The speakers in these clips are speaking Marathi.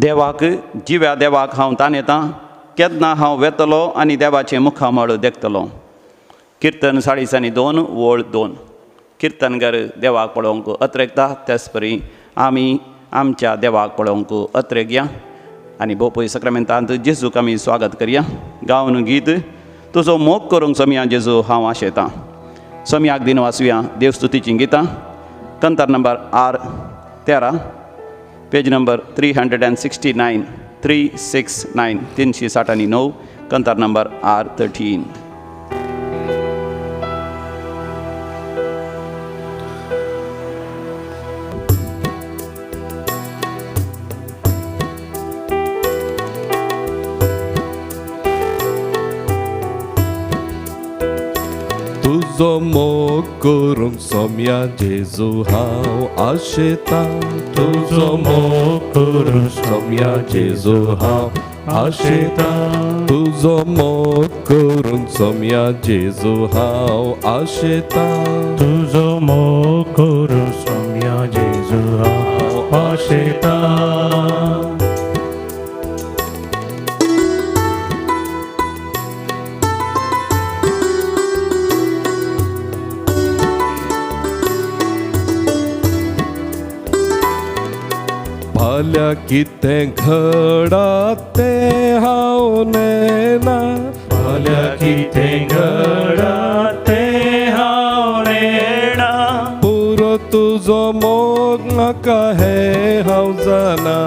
देवाक जिव्या देवाक हांव ताणयतां, केन्ना हांव वेतलो आनी देवाचें मुखामळ देखतलो. कीर्तन 42 ओळ 2. कीर्तनगर देवाक पळोवंक अत्रेकता, तेच परी आमी आमच्या देवाक पळोवंक अत्रेक या आनी भोवपय सक्रामेंतांत जेजूक आमी स्वागत करया. गावन गीत तुजो मोग करूंक सोम्या जेजू हांव आशेतां. सोम्याक दिन वाचुया देवस्तुतीचीं गितां. कंतार नंबर R13, पेज नंबर 369, 369, 369, कंतार नंबर R13. तुजो मोग करूंक सोम्या जेजू हांव आशेतां. तुजो मोग करूंक सोम्या जेजू हांव आशेतां. तुजो मोग करूंक सोम्या जेजू हांव आशेतां. तुजो मोग करूंक सोम्या जेजू हांव आशेतां. फाल्यां कितें घडा तें हांव नेना. फाल्यां कितें घडा तें हांव नेना. पुरो तुजो मोग म्हाका हें हांव जाणा.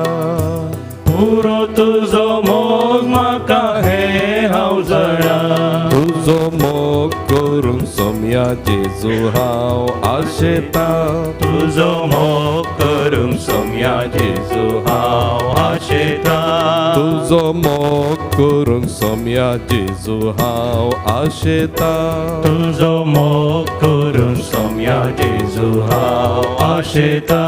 पुरो तुजो मोग म्हाका हें हांव जाणा. तुजो मोग करूंक सोम्या जेजू हांव आशेतां. तुजो मोग करूंक सोम्या जेजू हांव आशेतां. तुजो मोग करूंक सोम्या जेजू हांव आशेतां. तुजो मोग करूंक सोम्या जेजू हांव आशेतां.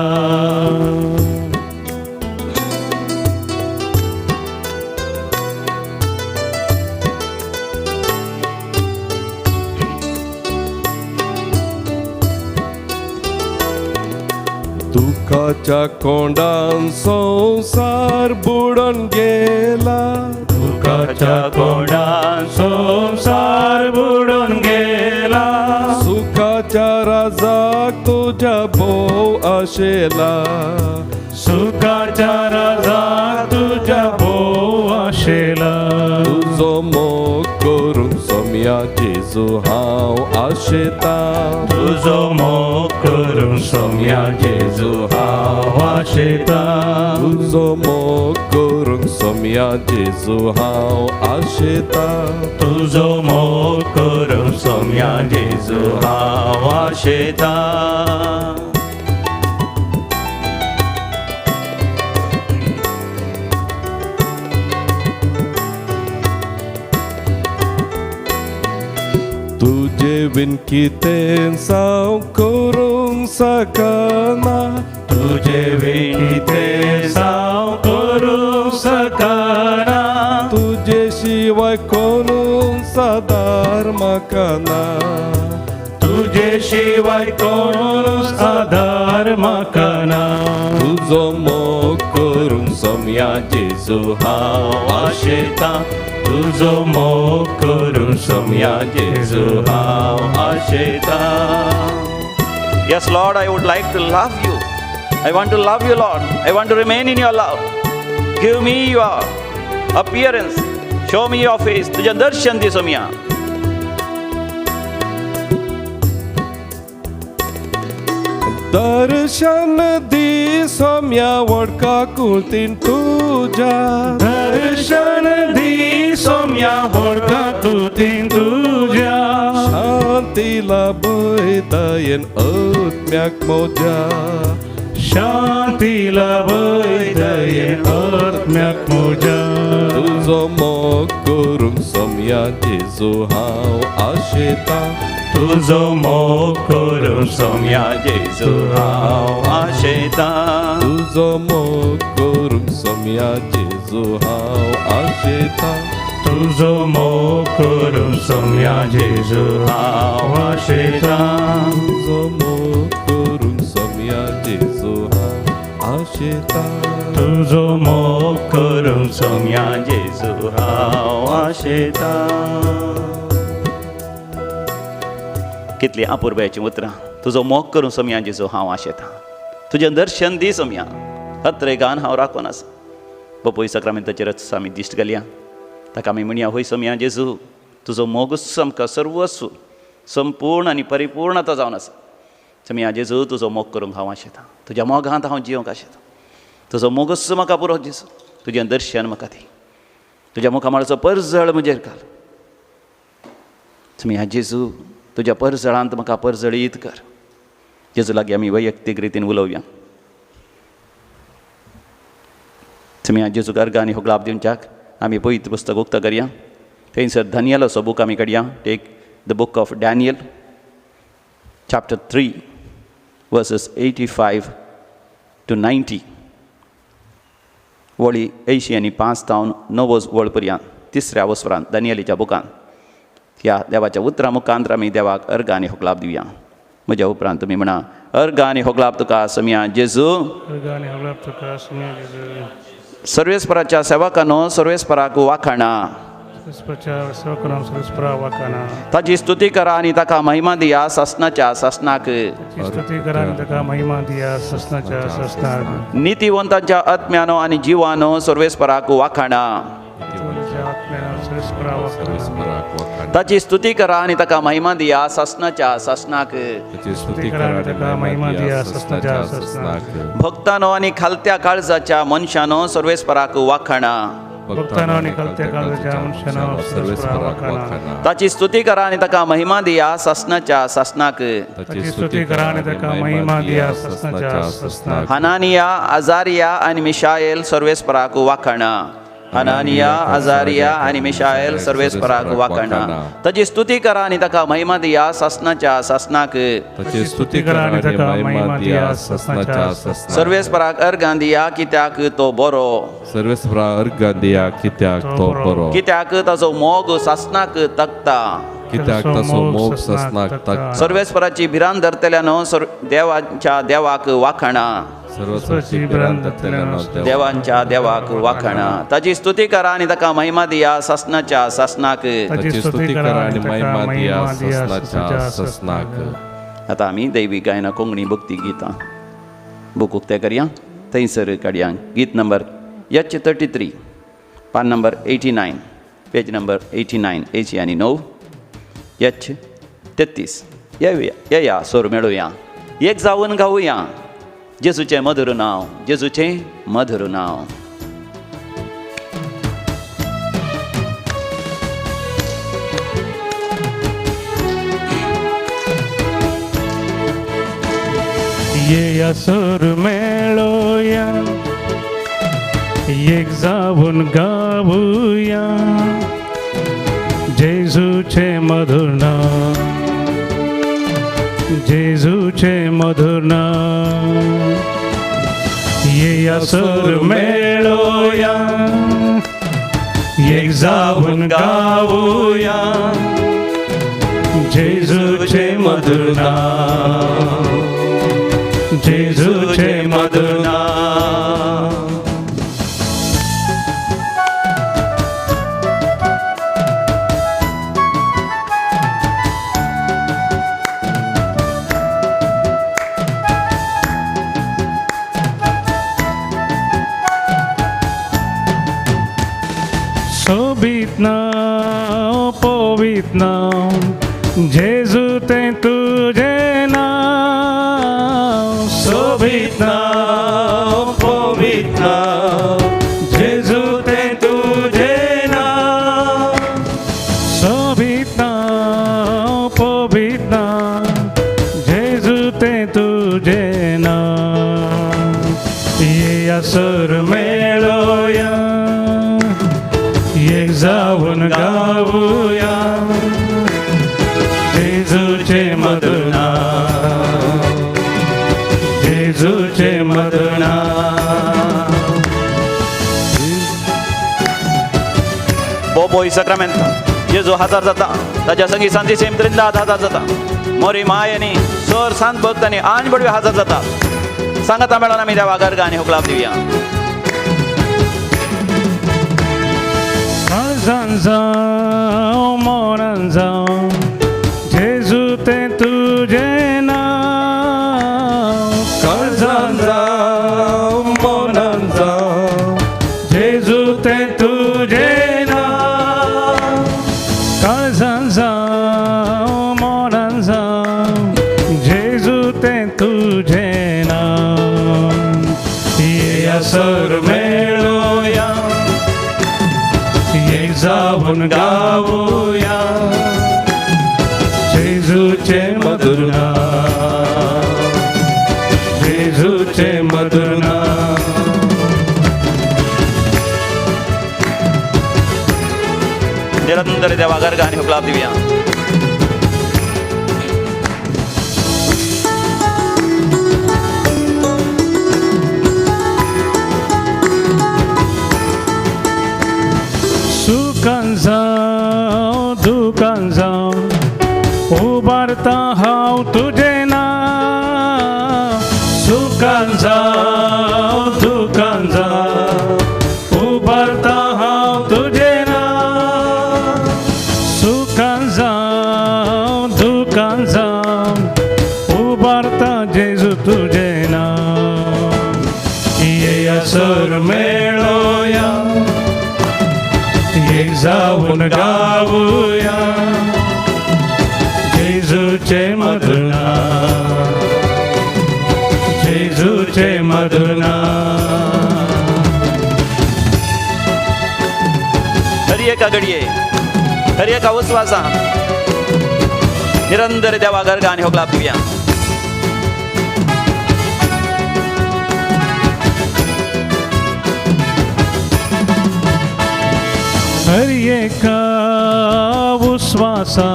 दुखाच्या कोंडान संवसार बुडोन गेला. दुखाच्या कोंडान संवसार बुडून गेला. सुखाच्या राजाक तुज्या भोव आशेला. सुखाच्या राजाक तुज्या भोव आशेला. तुजो मोग करूंक सोम्या जेजू हांव आशेतां. तुजो मोग करूंक सोम्या जेजू हांव आशेतां. तुजो मोग करूंक सोम्या जेजू हांव आशेतां. तुजो मोग करूंक सोम्या जेजू हांव आशेतां. तुजे बिन कितें हांव करूंक सकना. तुजे विणीते साव करूंक सकना. तुजे शिवाय कोणूच सादार म्हाका ना. तुजे शिवाय कोणूच आधार म्हाका ना. तुजो मोग करूंक सोम्या जेजू हांव आशेतां. तुजो मोग करूंक सोम्या जेजू हांव आशेतां. Yes, Lord, I would like to love you. I want to love you, Lord. I want to remain in your love. Give me your appearance. Show me your face. तुझे दर्शन दी सोम्या. दर्शन दी सोम्या वडका कुळतीन तुज्या. दर्शन दी सोम्या होडका तुतीन तुज्या. शांती लाभय दयेन आत्म्याक मोज्या. शांती लाभय दयेन आत्म्याक मोज्या. तुजो मोग करूंक सोम्या जेजू हांव आशेतां. तुजो मोग करूंक सोम्या जेजू हांव आशेतां. तुजो मोग करूंक सोम्या जेजू हांव आशेतां. तुजो मोग करूंक सोम्या जेजू हांव आशेतां. तुजो मोग करूंक सोम्या जेजू हांव आशेता तुजो मोग करूंक सोम्या जेजू हांव आशेता. कितली अपुर्बायची उतरां. तुजो मोग करूं सोम्या जेजू हांव आशेता. तुजें दर्शन दी सोम्या. अत्रे गान हांव राखून आसा. बापूय सक्रामेंताचेरच आमी दिश्ट घालया. ताका आमी म्हणया, होय सोम्या जेजू, तुजो मोगूच आमकां सर्वस्व संपूर्ण आनी परिपूर्णता जावन आसा. सोम्या जेजू, तुजो मोग करूंक हांव आशेता. तुज्या मोगांत हांव जियोंक आशेता. तुजो मोगूच म्हाका पुरो जेजू. तुजें दर्शन म्हाका दी. तुज्या मुखामळाचो परजळ म्हजेर घाल. सोम्या जेजू, तुज्या परजळांत म्हाका परजळीत कर. जेजू लागीं आमी वैयक्तीक रितीन उलोवया. सोम्या जेजू अर्घ आनी होगलाप दिवच्याक आमी पवित्र पुस्तक उक्तां करया. थंयसर दानियल असो बूक आमी काडया. Take the book of Daniel chapter 3 verses 85 to 90. वळी 85 तावन 90 वळ पर्यंत तिसऱ्या वस्त्रांत दानियेलीच्या बुकांत ह्या देवाच्या उतरां मुखांत आमी देवाक अर्घ आनी होगलाप दिवया. म्हज्या उपरांत तुमी म्हणा, अर्घ आनी होगलाप तुका सोम्या जेजू. अर्गाने हवलाप तुका सोम्या जेजू. सर्वेस्पराच्या सेवकांनो सर्वेस्पराक वाखाणा. सर्वेस्पराच्या सेवकांनो सर्वेस्परा वाखाणा. ताची स्तुती करा आनी ताका महिमा दिया ससनाच्या ससनाक. ताची स्तुती करा आनी ताका महिमा दिया ससनाच्या ससनाक. नितीवंतांच्या आत्म्यानो आनी जिवानो सर्वेस्पराक वाखाणा. तुझ्या आत्म्यान सर्वेस्परा वाखाणा. वखाणा. ताची स्तुती करा आनी ताका महिमा दिया ससनाच्या ससनाक. त्याची स्तुती करा आणि ताका महिमा दिया ससनाच्या ससनाक. भक्तानो आनी खालत्या काळजाच्या मनशानो सर्वेस्पराक वाखाणा. भक्तांनो आनी खालत्या काळजाच्या मनशानो सर्वेस्परा वाखाणा. ताची स्तुती करा आनी ताका महिमा दिया ससनाच्या ससनाक. ताची स्तुती करा आनी ताका महिमा दिया ससनाच्या ससनाक. हनानिया आजारिया आनी मिशाएल सर्वेस्पराक वाखाणा. हनानिया आजारिया आनी मिशाएल सर्वेस्पराक वाखाणा. ताची स्तुती करा आनी ताका महिमा दिया ससनाच्या ससनाक. त्याची स्तुती करा आणि ताका महिमा दिया ससनाच्या ससनाक. सर्वेस्पराक अर्घ दिया कित्याक तो बरो. सर्वेस्परा अर्घ दिया कित्याक तो बरो. कित्याक ताचो मोग ससनाक तकता. कित्याक ताचो मोग ससनाक तकता. सर्वेस्पराची भिरांत धरतल्यानो देवाच्या देवाक वाखाणा. सर्वस्वाची भिरांत धरतल्यानो देवांच्या देवाक वाखाणा. ताची स्तुती करा आनी ताका महिमा दिया ससनाच्या ससनाक. त्याची स्तुती करा आणि महिमा दिया ससनाच्या ससनाक. आतां आमी दैवी गायना कोंकणी भक्ती गितां बूक उक्तें करया. थंयसर काडया गीत नंबर H 33 पान नंबर 89 पेज नंबर 89 80 आनी 9 H 33. या सोर मेळुया. एक जावन गावुया जेजूचें मधुर नांव. जेजूचें मधुर नांव. ये सूर मेळोया. एक जाऊन गावुया जेजूचे मधुर नाव. जेजूचे मधुर नाव. ये सूर मेळोया. एक जाऊन गावुया जेजूचे मधुर नाव. जेजूचे मधुर नाव. शोभित नाव पवित नाव जेजू ते तुझे नाव. शोभित नाव पवित नाव जेजू ते तुझे नाव. शोभित नाव पवित नाव जेजू ते तुझे नाव. ये सूर मेळोया. एक जाऊन गावुया जेजूचे मधुर नाव. जेजूचे मधुर नाव. बोबोय सक्रामेंत जेजू हजार जाता. ताच्या संगी सांती सेम 30,000 जाता. मोरी मायनी सर सांत भक्त आनी आन बडवे हजार जातात. सांगता मेळोन आमी देवा गर्ग आनी हुकलाप दिवया. काळजान जावं मोरान जावं जेजू तें तुजें नांव. काळजान जावं मोनान जावं जेजू तें तुजें नांव. काळजान जावं मोरान जावं जेजू तें तुजें नांव. या सर मेळोया एक जावन गावोया जेजूचे मधुर नांव. जेजूचे मधुर नांव. निरंतर देवा गर्ग आनी हुकलाप दिवया. सुखान जावं दुखान जावं उबारता हांव तुजें नांव. सुखान जावं दुखान जावं उबारता हांव तुजें नांव. सुखान जावं दुखान जावं उबारता जेजू तुजें नांव. येया सर मेळोया एक जावन गावोया जेजूचे मधुर नांव. जेजूचे मधुर नांव. हरी एका घडये हरी एका उस्वासा निरंतर देवा गर्ग आनी हुकलाप दिवया. हर एका उस्वासा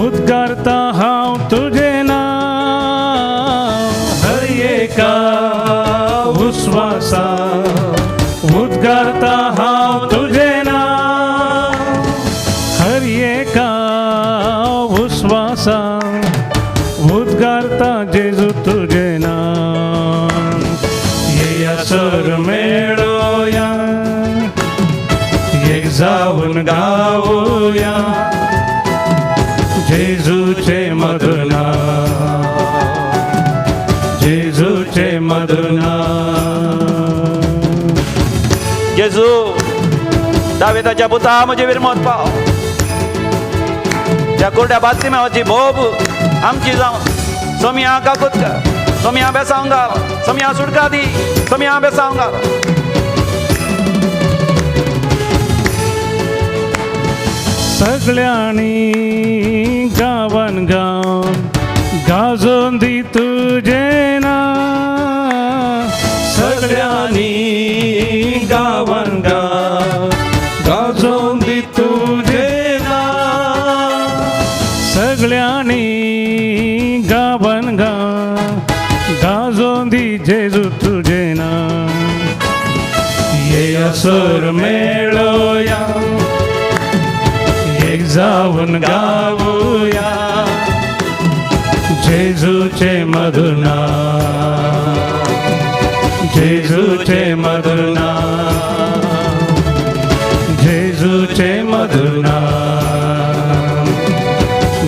उद्गारता हांव तुजें नांव. हर एका उस्वासा उद्गारता हांव तुजें नांव. हर एका उस्वासा उद्गारता जेजू तुजें नांव. येया सर मेळोया एक जावन गावोया जेजूचे मधुर नांव. जेजूचे मधुर नांव. जेजू दाविदाच्या पुता म्हजे विरमत पाव. त्या कोरड्या बातमीची भोब आमची जावन सोमिया काकूत कर. सोमिया बेसावंग घाल. सोमिया सुटका दी. सोमिया बेसावंग घाल. सगळ्यांनी गावान गावन गाजोवन दी तुजें नांव. सगळ्यांनी गावान गावन गाजोवन दी तुजें नांव. सगळ्यांनी गावान गावन गाजोवन दी जेजू तुजें नांव. येया सर मेळोया एक जावन गावोया जेजूचे मधुर नांव. जेजूचे मधुर नांव. जेजूचे मधुर नांव.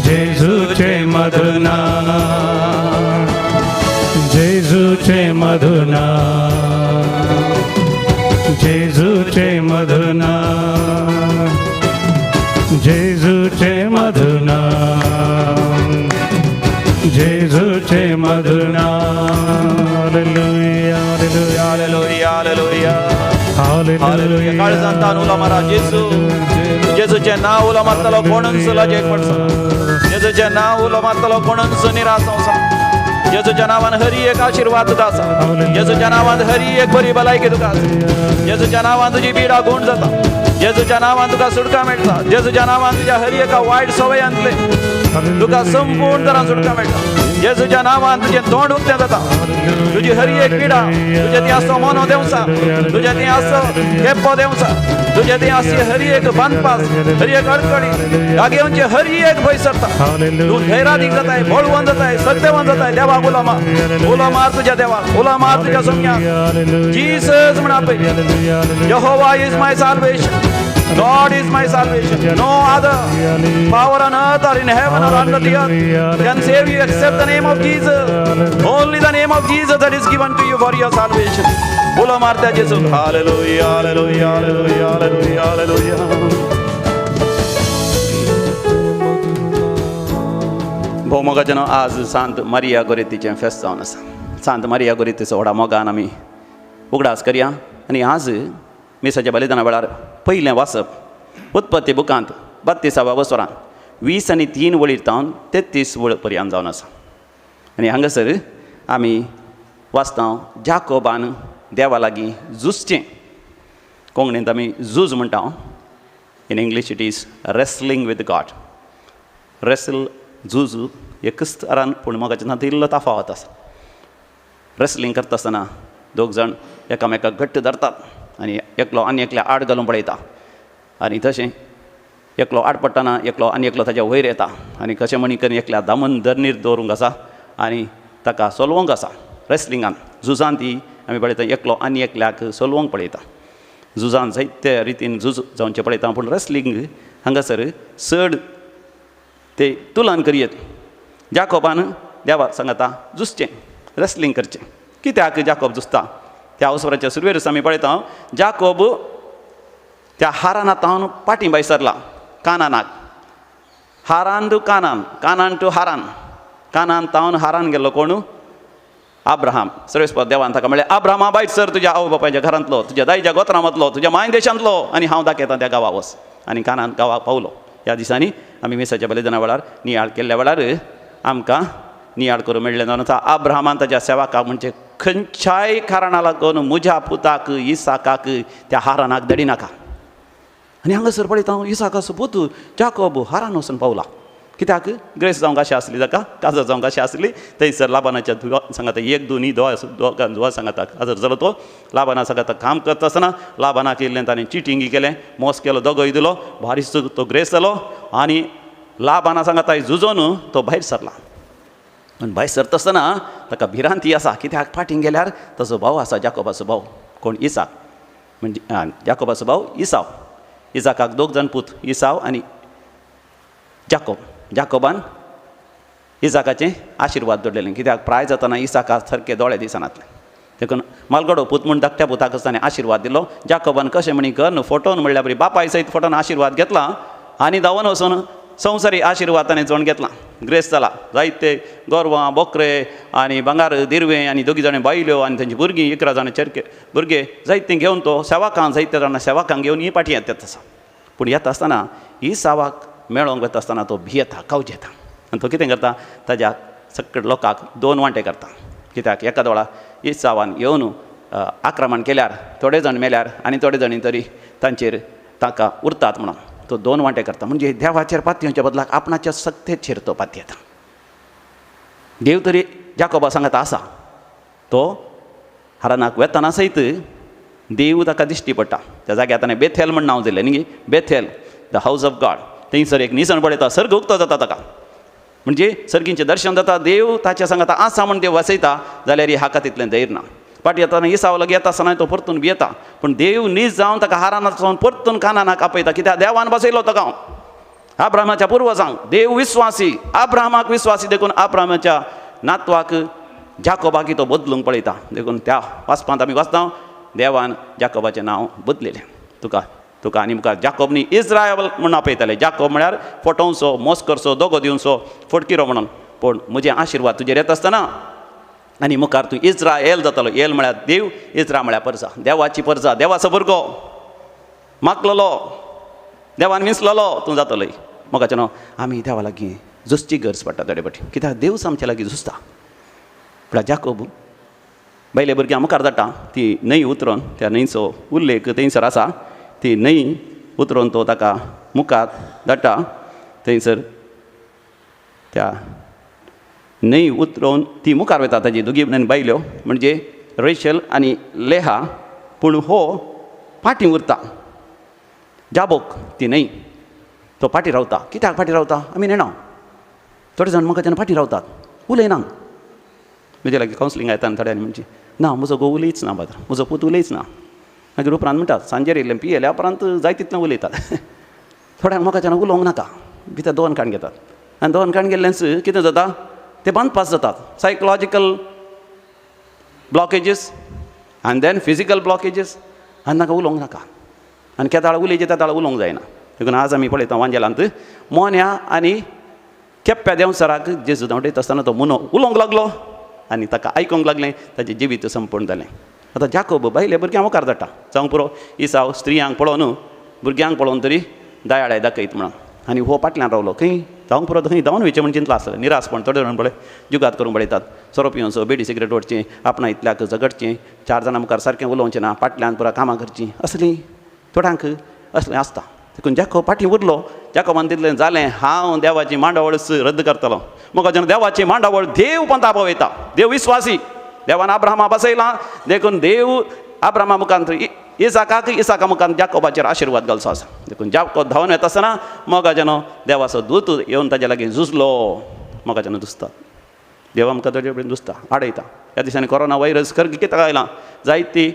जेजूचे मधुर नांव. जेजूचे मधुर नांव. जेजूचे मधुर नांव. जेजूचे मधुर नांव. जेजूचे मधुर नांव. Hallelujah hallelujah hallelujah hallelujah hallelujah. काळजांत तांदूळ उलो मारा जेजू. जेजूचे नांव उलो मारतलो कोणूच लजेक पडचो. जेजूचे नांव उलो मारतलो कोणूच निराश वचना. जेजूच्या नांवान हरी एक आशीर्वाद तुका आसा. जेजूच्या नांवान हरी एक बरी भलायकी तुका आसा. जेजूच्या नांवान तुजी पिडा गूण जाता. जेजूच्या नांवान तुका सुटका मेळटा. जेजूच्या नांवान तुज्या हरी एका वायट सवयांतले तुका संपूर्ण तरान सुटका मेळटा. येसूच्या नावान तुझें तोंड उक्तें जाता तुजी हर एक पिडा तुझे ती आसो मोनो देवसा तुझे ती आसो केप्पो देवसा तुझे ती आसी हर एक बांदपास हर एक अडचणी जागेवचे हर एक भंय सरता तू धैर्याधीन जाताय बळवान जाताय सत्यवान जाताय देवाक उला मार तुझ्या देवाक उला मार तुझ्या सोम्याक जीसस म्हणा पळय Jehovah is my salvation God is my salvation. No other power on earth or in heaven or under the earth can save you except the name of Jesus. Only the name of Jesus that is given to you for your salvation. बोला मारत्या जेसू hallelujah hallelujah hallelujah hallelujah hallelujah. भोवमोगाच्यान आज सांत मारिया गोरेतीचें फेस्त जावन आसा. सांत मारिया गोरेतीचो व्हडा मोगान आमी उगडास करया आनी आज मेसाच्या बलिदाना वेळार पयलें वाचप उत्पत्ती बुकांत 32व्या वसरान 20 आनी 3 वळीर तावन 33 वळ पर्यंत जावन आसा. आनी हांगासर आमी वाचता जाकोबान देवा लागीं झुजचें. कोंकणींत आमी झूज म्हणटा. In English it is wrestling with God. Wrestle झूज एकच तरान पूण मोगाच्या इल्लो ताफावत आसा. रेसलिंग करता आसतना दोग जाण एकामेकाक घट्ट धरतात आनी एकलो आनी एकल्या आड घालून पळयता आनी तशें एकलो आड पडटना एकलो आनी एकलो ताच्या वयर येता आनी कशें म्हणी करून एकल्या दामन धरणीर दवरूंक आसा आनी ताका सोलवंक आसा. रेसलिंगान झुजान ती आमी पळयता एकलो आनी एकल्याक सोलवंक पळयता. झुजान जायते रितीन झूज जावचें पळयता पूण रेसलिंग हांगासर चड ते तुलन करयत. जाकोबान देवाक सांगता झुजचें रेसलिंग करचें. कित्याक जाकोब झुजता त्या अवसराच्या सुरवेर आमी पळयता जाकोब त्या हारानांतावन पाठींबाय सरला कानानाक. हारान टू कानान कानान टू हारान कानान तावन हारान गेल्लो कोण अब्राहम. सर्वेस्पर देवान ताका म्हणलें अब्राहमा बायट सर तुज्या आवय बापायच्या घरांतलो तुज्या दायच्या गोत्रांतलो तुज्या माय देशांतलो आनी हांव दाखयतां त्या गांवा वच. आनी कानान गांवाक पावलो. ह्या दिसांनी आमी मेसाच्या बलिदाना वेळार नियाळ केल्ल्या वेळार आमकां नियाळ करूं मेळ्ळें जावन आसा. अब्राहमान ताच्या सेवाकाक म्हणजे खंयच्याय कारणाक लागून म्हज्या पुताक इसाकाक त्या हारानाक धडिनाका. आनी हांगासर पळयता इसाकाचो पूत जाकोब हारान वचून पावला. कित्याक ग्रेस जावंक अशें आसली ताका काजर जावंक अशें आसली. थंयसर लाबानाच्या धुवा सांगाता 1 2 दोगां धुवा सांगाता काजर जालो तो. लाबाना सांगाता काम करता आसतना लाबानाक येयल्लें ताणें चिटिंगी केलें मोस केलो दोगोय दिलो भारीच तो ग्रेस जालो आनी लाबाना सांगाता झुजोन तो भायर सरला. आनी भायर सरता आसतना ताका भिरांती आसा. कित्याक फाटीं गेल्यार ताचो भाव आसा जाकोबाचो भाव कोण इसाक म्हणजे जाकोबाचो भाव इसाव. इसाकाक 2 जाण पूत इसाव आनी जाकोब. जाकोबान इसाकाचें आशिर्वाद दवरलेलें. कित्याक प्राय जाताना इसाकाक सारके दोळे दिसनातले. देखून मालगडो पूत म्हूण धाकट्या पुताक ताणें आशिर्वाद दिलो. जाकोबान कशें म्हणी घर फोटोन म्हणल्यार बरी बापाय सयत फोटोन आशिर्वाद घेतला आनी धांवन वचून संवसारी आशिर्वाद ताणें जोण घेतला. ग्रेस जाला. जायते गोरवां बोकरे आनी भांगार दिरवें आनी 2 जाणां बायल्यो आनी तांची भुरगीं 11 जाणां चरके भुरगे जायते घेवन तो सेवाकां जायते जाणां सेवाकांक घेवन ही पाटी येता आसा. पूण येता आसतना ही सावाक मेळोंक वता आसतना तो भियेता कावज येता. आनी तो कितें करता ताज्या सकट लोकांक 2 वांटे करता. कित्याक एका दोळा ही सावान येवन आक्रमण केल्यार थोडे जाण मेल्यार आनी थोडे जाणी तरी तांचेर ताका उरतात म्हणून तो 2 वांटे करता. म्हणजे देवाचेर पातयेवच्या बदलाक आपणाच्या सत्तेचेर तो पातयेता. देव तरी जाकोबा सांगता आसा. तो हारानाक वेतना सयत देव ताका दिश्टी पडटा. त्या जाग्यार ताणें बेथेल म्हण नांव दिलें न्ही. Bethel the house of God. थंयसर एक निसण पळयता सर्ग उक्तो जाता ताका. म्हणजे सर्गींचें दर्शन जाता. देव ताच्या सांगता आसा म्हण देव वाचयता जाल्यार हाका तितलें धैर्य ना. पाटी येताना इसाव लागी येता आसतना तो परतून भियेता. पूण देव नीज जावन ताका हारानाचो परतून कानानाक आपयता. कित्याक देवान बसयलो ताका अब्राहमाच्या पुर्वजांक. देव विस्वासी अब्राहमाक विस्वासी देखून अब्राहमाच्या नातवाक जाकोबाक तो बदलूंक पळयता. देखून त्या वाचपांत आमी वाचता देवान जाकोबाचें नांव बदलिल्लें. तुका आनी मुखार जाकोब न्ही इस्रायल म्हूण आपयताले. जाकोब म्हळ्यार फटोवचो मोस करचो दोगो दिवचो फटकिरो म्हणून. पूण म्हजें आशिर्वाद तुजेर येता आसतना आनी मुखार तूं इस्रायल जातलो. एल म्हळ्यार देव इस्रा म्हळ्यार परजा. देवाची परजा देवाचो भुरगो मागलेलो देवान विंचलेलो तूं जातलोय. मोगाचें आमी देवा लागीं झुजची गरज पडटा थोडे फावटी. कित्याक देव आमच्या लागीं झुजता. म्हळ्यार जाकोब बायले भुरग्यां मुखार धाडटा. ती न्हंय उतरोवन त्या न्हंयचो उल्लेख थंयसर आसा. ती न्हंय उतरोवन तो ताका मुखार धाडटा. थंयसर त्या न्हंय उतरवून ती मुखार वता ताजी दोगी बायल्यो म्हणजे रेशल आनी लेहा. पूण हो फाटीं उरता. जाबोक ती न्हंय तो फाटीं रावता. कित्याक फाटीं रावता आमी नेणा. थोडे जाण म्हाका जेन्ना फाटीं रावतात उलयना. म्हजे लागीं कावन्सिलिंग येता आनी थोड्यांनी म्हणची ना म्हजो घोव उलयच ना बातर म्हजो पूत उलयच ना. मागीर उपरांत म्हणटात सांजेर येयलें पियेल्या उपरांत जाय तितलें उलयतात. थोड्यांक म्हाका जेन्ना उलोवंक नाका भितर दोन काण घेतात आनी दोन काण गेल्लेंच कितें जाता ते बंद पास जातात. सायकोलॉजिकल ब्लॉकेजीस आनी देन फिजिकल ब्लॉकेजीस आनी नाका उलोवंक नाका. आनी केदाळ उलयचे त्या दाळ उलोवंक जायना. देखून आज आमी पळयता वांजेलांत मोन्या आनी केप्प्या देंवसराक जेजू धांवडयता आसतना तो मुनो उलोवंक लागलो आनी ताका आयकूंक लागलें. ताचें जिवीत संपूर्ण जालें. आतां जाकोब बायले भुरग्यां मुखार धाडटा. जावं पुरो इसाव स्त्रियांक पळोवन भुरग्यांक पळोवन तरी दयाळाय दाखयत म्हणून. आनी हो फाटल्यान रावलो खंय जावंक पुरो खंय धांवन वयचें म्हण चिंतला आसलें. निरासपण थोडे जाण पळय जुगात करूंक पळयतात. सोरो पियोचो बेडी सिगरेट ओडचें आपणा इतल्याक झगडचें 4 जाणां मुखार सारकें उलोवचें ना फाटल्यान पुरा कामां करचीं असलीं थोड्यांक असलें आसता. देखून जाकोब फाटीं उरलो. जाकोबान दितलें जालें हांव देवाची मांडावळच रद्द करतलो. म्हाका जेन्ना देवाची मांडावळ देव पंथा वयता देव विस्वासी देवान अब्राहमा बसयलां. देखून देव अब्राहमा मुखांत इसाका मुखांत जाकोबाचेर आशिर्वाद घालचो आसा. देखून जाकोब धांवन येता आसतना मोगा जेन्ना देवाचो दूत येवन ताच्या लागीं झुजलो मोगा जेन्ना दुसता देव आमकां ताजे कडेन दुसता आडयता. ह्या दिसांनी कोरोना वायरस खरें कित्याक आयलां जायतीं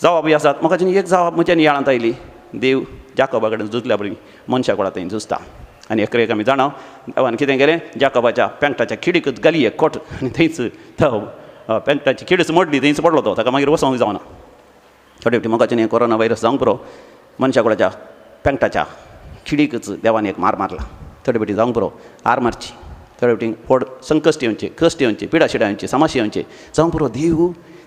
जबाबी आसात. म्हाका जेन्ना एक जबाब म्हज्यान याळांत आयली देव जाकोबा कडेन झुजल्या बरी मनशा कोणा थंय झुजता. आनी एक आमी जाणाव देवान कितें केलें जाकोबाच्या पेंटाच्या खिडीकच घाली एक कोट आनी थंयच तो पेंटाची खिडीच मोडली थंयच पडलो तो. ताका मागीर वसोंक जावना. थोडे फावटी म्हाका जेन्ना कोरोना वायरस जावंक पुरो मनशा कोणाच्या पेंटाच्या खिडीकच देवान एक मार मारला. थोडे फावटी जावंक पुरो आर मारची. थोडे फावटी व्हड संकश्ट येवचे कश्ट येवचे पिडाशिडा येवचे समाशी येवचे जावंक पुरो देव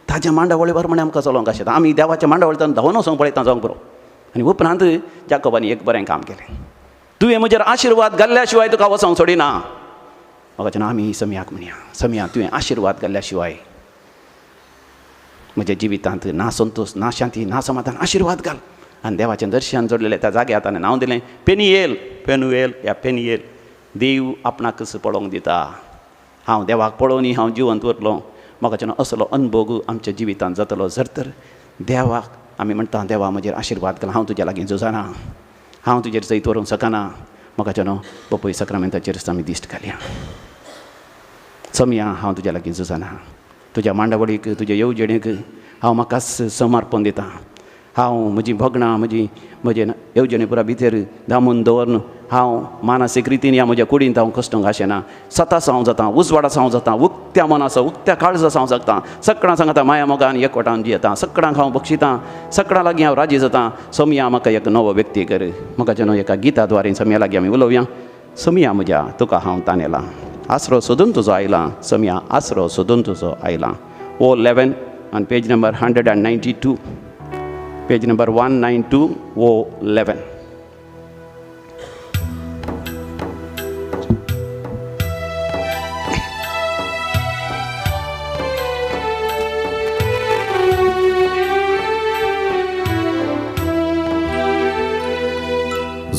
ताज्या मांडावळी प्रमाणे आमकां चलोवंक आशिता. आमी देवाच्या मांडावळींतल्यान धांवन वचोंक पळयता जावंक पुरो. आनी उपरांत जाकोबानी एक बरें काम केलें. तुवें म्हजेर आशिर्वाद घाल्ल्या शिवाय तुका वचोंक सोडिना. म्हाका जेन्ना आमी समियाक म्हणया समिया तुवें आशिर्वाद घाल्ल्या शिवाय म्हज्या जिवितांत ना संतोश ना शांती ना समाधान आशिर्वाद घाल. आनी देवाचें दर्शन जोडलेलें त्या जाग्यार ताणें नांव दिलें पेनियेल. पेनुएल या पेनियेल देव आपणाकच पळोवंक दिता. हांव देवाक पळोवनी हांव जिवंत उरलो. म्हाका जेन्ना असलो अनुभव आमच्या जिवितांत जातलो जर तर देवाक आमी म्हणटा देवा म्हजेर आशिर्वाद घाल. हांव तुज्या लागीं झुजना हांव तुजेर जैत व्हरूंक शकना. म्हाका जेन्ना पपय सक्रामेंताचेर आमी दिश्ट घालया. समिया हांव तुज्या लागीं झुजना. तुज्या मांडावळीक तुज्या येवजणेक हांव म्हाकाच समर्पण दितां. हांव म्हजीं भोगणां म्हजे येवजणे पुरा भितर दामून दवरून हांव मानसीक रितीन ह्या म्हज्या कुडींत हांव कश्टूंक आशेना. सतासो हांव जाता उजवाडासो हांव जाता उक्त्या मनासो उक्त्या काळजासो हांव जगतां. सगळां सांगता माया मोगान एकवटान जियेतां. सगळ्यांक हांव बक्षितां. सगळ्यां लागीं हांव राजी जातां. समिया म्हाका एक नवो व्यक्ती कर. म्हाका जेन्ना एका गिता द्वारे समिया लागीं आमी उलोवया. समिया म्हज्या तुका हांव ताणेलां. आसरो सोदून तुजो आयलां. समिया आसरो सोदून तुजो आयलां. ओ 11 on page number 192 page number 192 ओ 11.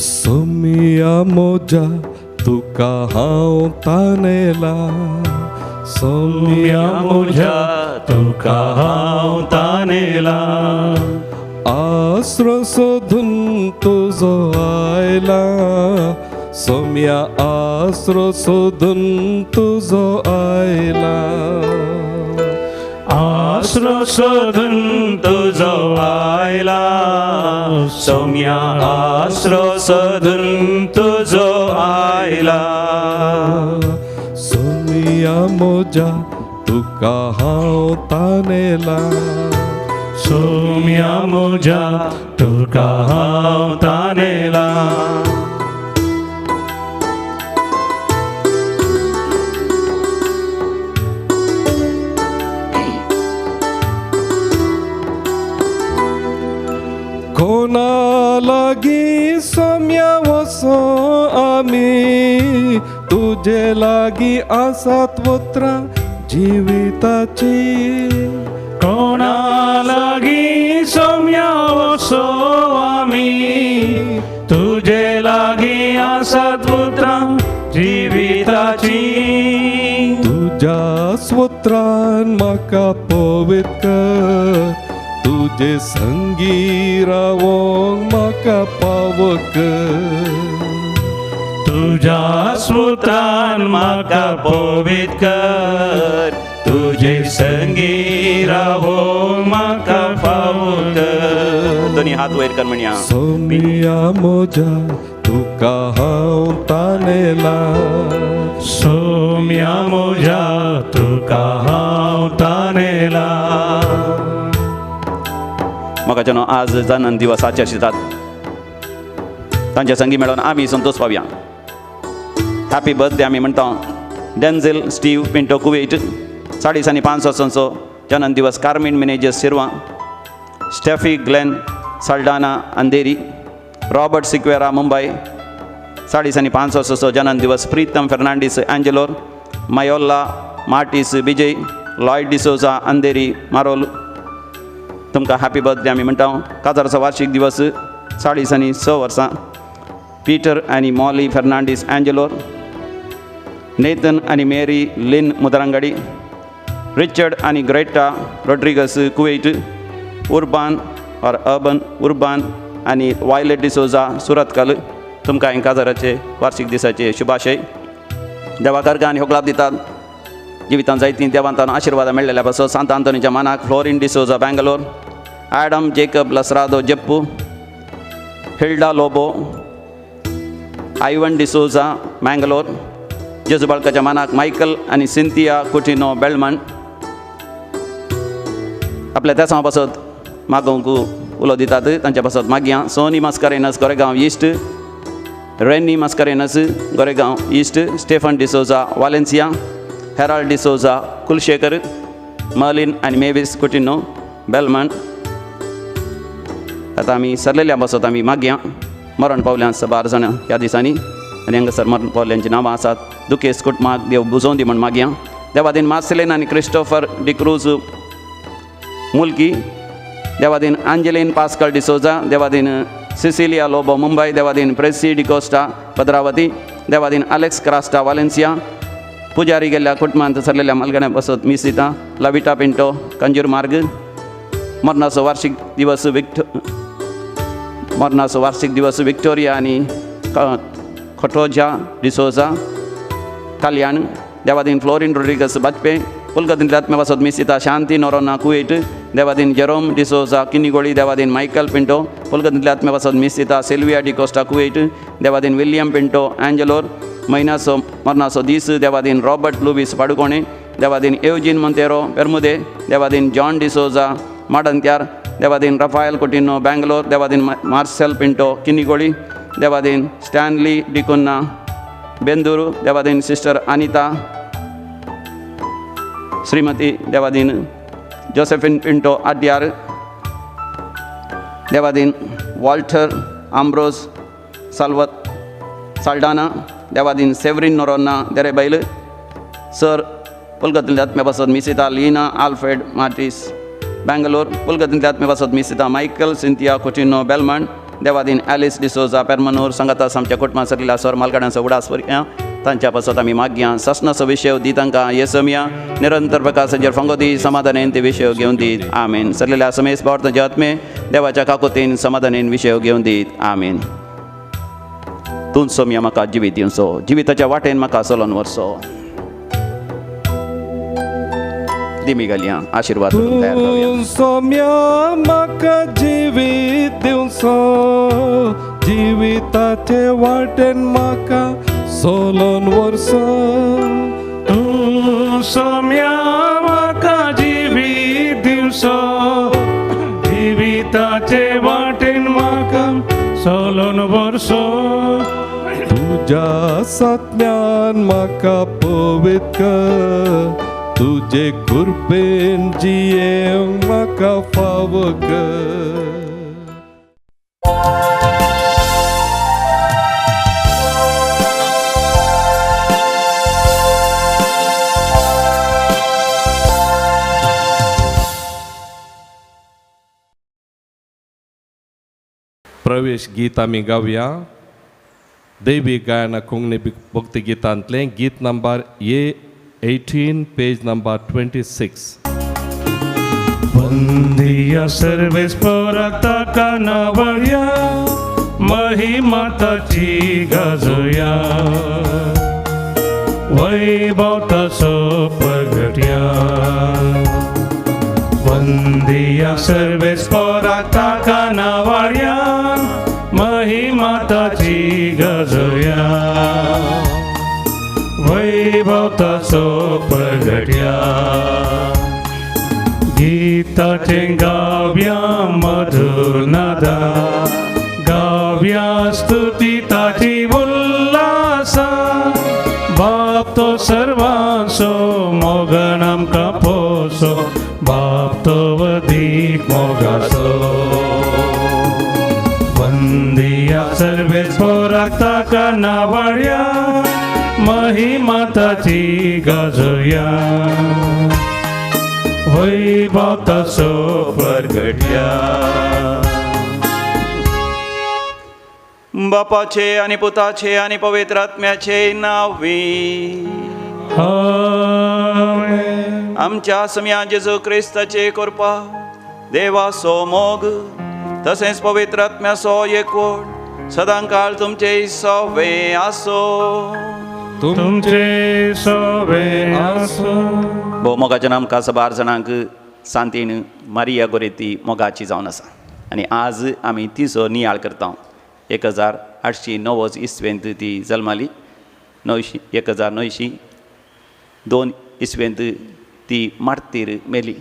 समिया मोजा तुका हांव ताणेला. समिया मोजा तुका हांव ताणेला. आसरो सोदून तुजो आयला. समिया आसरो सोदून तुजो आयला. आसरो सोदून तुजो आयला. सौम्या आसरो सोदून तुजो आयला. समिया मोजा तुका हांव ताणेला. सौम्या मोजा तुका हांव ताणेला. कोणा लागीं सौम्या वसो आमी तुजे लागीं आसात वत्रां जिविताची. कोणा लागीं सौम्या वसो आमी तुजे लागीं आसात उतरां जिविताची. पुत्रान म्हाका पवित कर, तुजे संगी रावोंक म्हाका फावो कर. तुझ्या सुतान म्हाका पवित कर, तुझे संगी रावो म्हाका फावो कर. दोन्ही हात वयर कर म्हणया. सोमिया मोजा तुका हांव ताणेला, सोम्या मोजा तुका हांव ताणेला. म्हाका जनो आज जन्म दिवस आचरितात, तांच्या संगी मेळून आमी संतोष पावया. हॅपी बर्थडे आमी म्हणटा. डेन्झेल स्टीव पिंटो कुवेट 5:30 वर्सांचो जन्म दिवस. Carmine Menezes Shirva. Steffi Glen Saldanha Andheri. Robert Sequeira Mumbai 5:30 वर्सांचो जन्म दिवस. प्रीतम फेर्नांडीस एंजेलोर. मायोल्ला Martis Bijai. Lloyd D'Souza Andheri Marol. तुमकां हॅपी बर्थडे आमी म्हणटा. काजाराचो वार्षिक दिवस 6 वर्सां. पीटर आनी मॉली फेर्नांडीस एंजेलोर. नेथन आनी मेरी लिन मुदरंगडी. रिचर्ड आनी ग्रेटा रोड्रिगस कुवेट. उर्बान और अर्बन उर्बान आनी वायलेट डिसोजा सुरतकल. तुमकां हे काजाराचे वार्षिक दिसाचे शुभाशय. देवाकार आनी होगलाप दितात. जिवितांत जायतीं देवांतान आशिर्वाद मेळ्ळेल्या पासत सांत आंतोनीच्या मानाक Florine D'Souza Bangalore. Adam Jacob Lasrado Jeppu. Hilda Lobo. Ivan D'Souza Mangalore. जेजू बाळकाच्या मानाक मायकल आनी सिंथिया कुटिनो बेळमण. आपल्या त्या पासत मागोवंक उलो दितात. तांच्या पासत मागया. Sonny Mascarenhas Goregaon East. Rennie Mascarenhas Goregaon East. Stephen D'Souza Valencia. Harold D'Souza Kulshekar. Merlin आनी मेविस कुटिनो बेलमण. आतां आमी सरलेल्या पासत आमी मागया. मरण पावल्यांत 12 जाणां ह्या दिसांनी आनी हांगासर मरण पावल्यांची नांवां आसात. दुकेस कुटुंबाक देव बुजोवन दी म्हण मागया. देवादीन मार्सेलेन आनी क्रिस्टोफर डिक्रूज मुल्की. देवादीन आंजेलीन पास्कल डिसोजा. देवादीन सिसिलिया लोबो मुंबई. देवादीन प्रेसी डिकोस्टा भद्रावती. देवादीन अलेक्स क्रास्टा वालेन्सिया. पुजारी गेल्ल्या कुटुंबांत सरलेल्या मालगड्या पासत मीस दिता. लाविटा पिंटो कंजूर मार्ग. मरणाचो वार्षिक दिवस विक्टोरिया आनी खटोजा डिसोजा कल्याण. देवादीन फ्लोरिन रोड्रिगस बाजपे. पुलकतींतल्या आत्म्या पासत मीस दिता. Shanti Noronha Kuwait. देवादीन जेरोम डिसोजा किनीगोळी. देवादीन मायकल पिंटो पुलकतींतल्या आत्म्या पासत मीस दिता. Sylvia D'Costa Kuwait. देवादीन विलियम पिंटो एंजेलोर. महिन्याचो मरणाचो दीस. देवादीन रॉबर्ट लुवीस पाडुकोणे. देवादीन एवजीन मोंतेरो पेर्मुदे. देवादीन जॉन डिसोजा माडंत्यार. देवादीन रफायल कुटिनो बेंगलोर. देवादीन मार्सेल पिंटो किनीगोळी. देवादीन स्टॅनली डिकुन्ना बेंदूरू. देवादीन sister Anita. Shrimati Devadin Josephine Pinto Adyar. देवादीन वॉल्टर आम्ब्रोज साल्डाना. देवादीन सेवरीन नोरोना देरेबैल. सर पुलकतींतल्या आत्म्या पासत मिसिता लीना आल्फ्रेड मार्टिस बेंगलोर. पुलकतींतल्या आत्म्या पासत मिसिता मायकल सिंथिया कुटिनो बेलमण. देवादीन ॲलिस डिसोजा पेर्मनूर. सांगातास आमच्या कुटुंबांत सरलेल्या सर मालगड्यांचो उडास भरया. तांच्या पासत आमी मागया. सस्नाचो विशय दी तांकां येसमिया. निरंतर प्रकाशाचेर फंगो दी. समाधानेन ते विशय घेवन दीत. आमेन. सरलेल्या समेस बावरतांचे आत्मे देवाच्या काकुतीन समाधानेन विशय घेवन दीत. आमेन. तूं सोमिया म्हाका जिवीत दिवचो. जिविताच्या वाटेन म्हाका चलोवन व्हरचो. दिमी घालया. आशिर्वाद करून तयार जावया. सोम्या म्हाका जिवीत दिवचो. जिविताचे वाटेन म्हाका चलोवन व्हरचो. तूं सोम्या म्हाका जिवीत दिवचो. जिविताचे वाटेन म्हाका चलोवन व्हरचो. तुज्या सात्म्यान म्हाका पवित कर. तुजे कृपेन जियेवंक म्हाका फावो कर. प्रवेश गीत आमी गावया. दैवी गायना कोंकणी भक्ती गितांतलें गीत नंबर 18, page number 26. वंदिया सर्वेस्पराता कानावळ्या महिमा ताची गाजया वैभव ताचो प्रगट्या वंदिया सर्वेस्पराता कानावळ्या महिमा ताची गाजया वैभव ताचो प्रगट्या गीताचे गाव्या मधुनादा गाव्या स्तुती ताची उल्हासा बाप तो सर्वांचो मोगन आमकां पोसो बाप तो वदीक मोगाचो वंदिया सर्वेस्पराक ताका नावाळ्या महिमा ताची गाजया वैभव ताचो प्रगट्या बापाचे आणि पुताचे आणि पवित्र आत्म्याचे नावी आमेन. आमच्या सम्या जेजू क्रिस्ताचे कृपा देवाचो मोग तसेच पवित्र आत्म्याचो एकवट सदांकाळ तुमचे सवे आसो तुमचे सवे आसो भोवमोगाच्या नामकां सबार जाणांक सांतीन मारिया गोरेती मोगाची जावन आसा आनी आज आमी तिचो नियाळ करता 1890 इस्वेंत ती जल्माली 1902 इस्वेंत ती मार्तीर मेली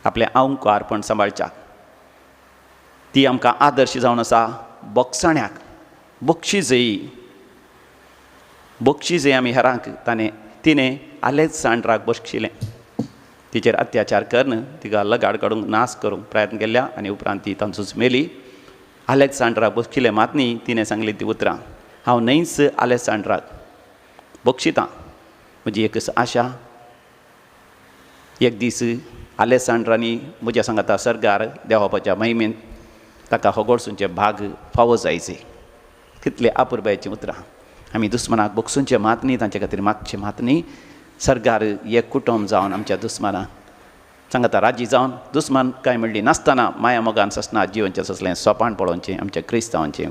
आपल्या आंवकार पण सांबाळच्याक ती आमकां आदर्श जावन आसा बोगसाण्याक बक्षिजय आमी हेरांक तिणें आलेक्सांड्राक बक्षिलें तिचेर अत्याचार करन तिका लगाड काडूंक नाश करूंक प्रयत्न केल्या आनी उपरांत ती तांचूच मेली आलेक्सांड्राक बक्षिले मातनी तिणें सांगली ती उतरां हांव न्हयच आलेक्सांड्राक बक्षितां म्हजी एक आशा एक दीस आलेक्सांड्रानी म्हज्या सांगाता सर्गार देवापाच्या महिमेंत ताका होगोडसूंचे भाग फावो जायचे कितले आपुरबायेचीं उतरां आमी दुस्मानाक बक्षूंचे मातनी तांचे खातीर मागचे मातनी सर्गार एक कुटुंब जावन आमच्या दुस्मानाक सांगाता राजी जावन दुस्मान कांय म्हणली नासतना माया मोगान ससना जिवनचें ससलें सोपाण पळोवचें आमच्या क्रिस्तांवांचें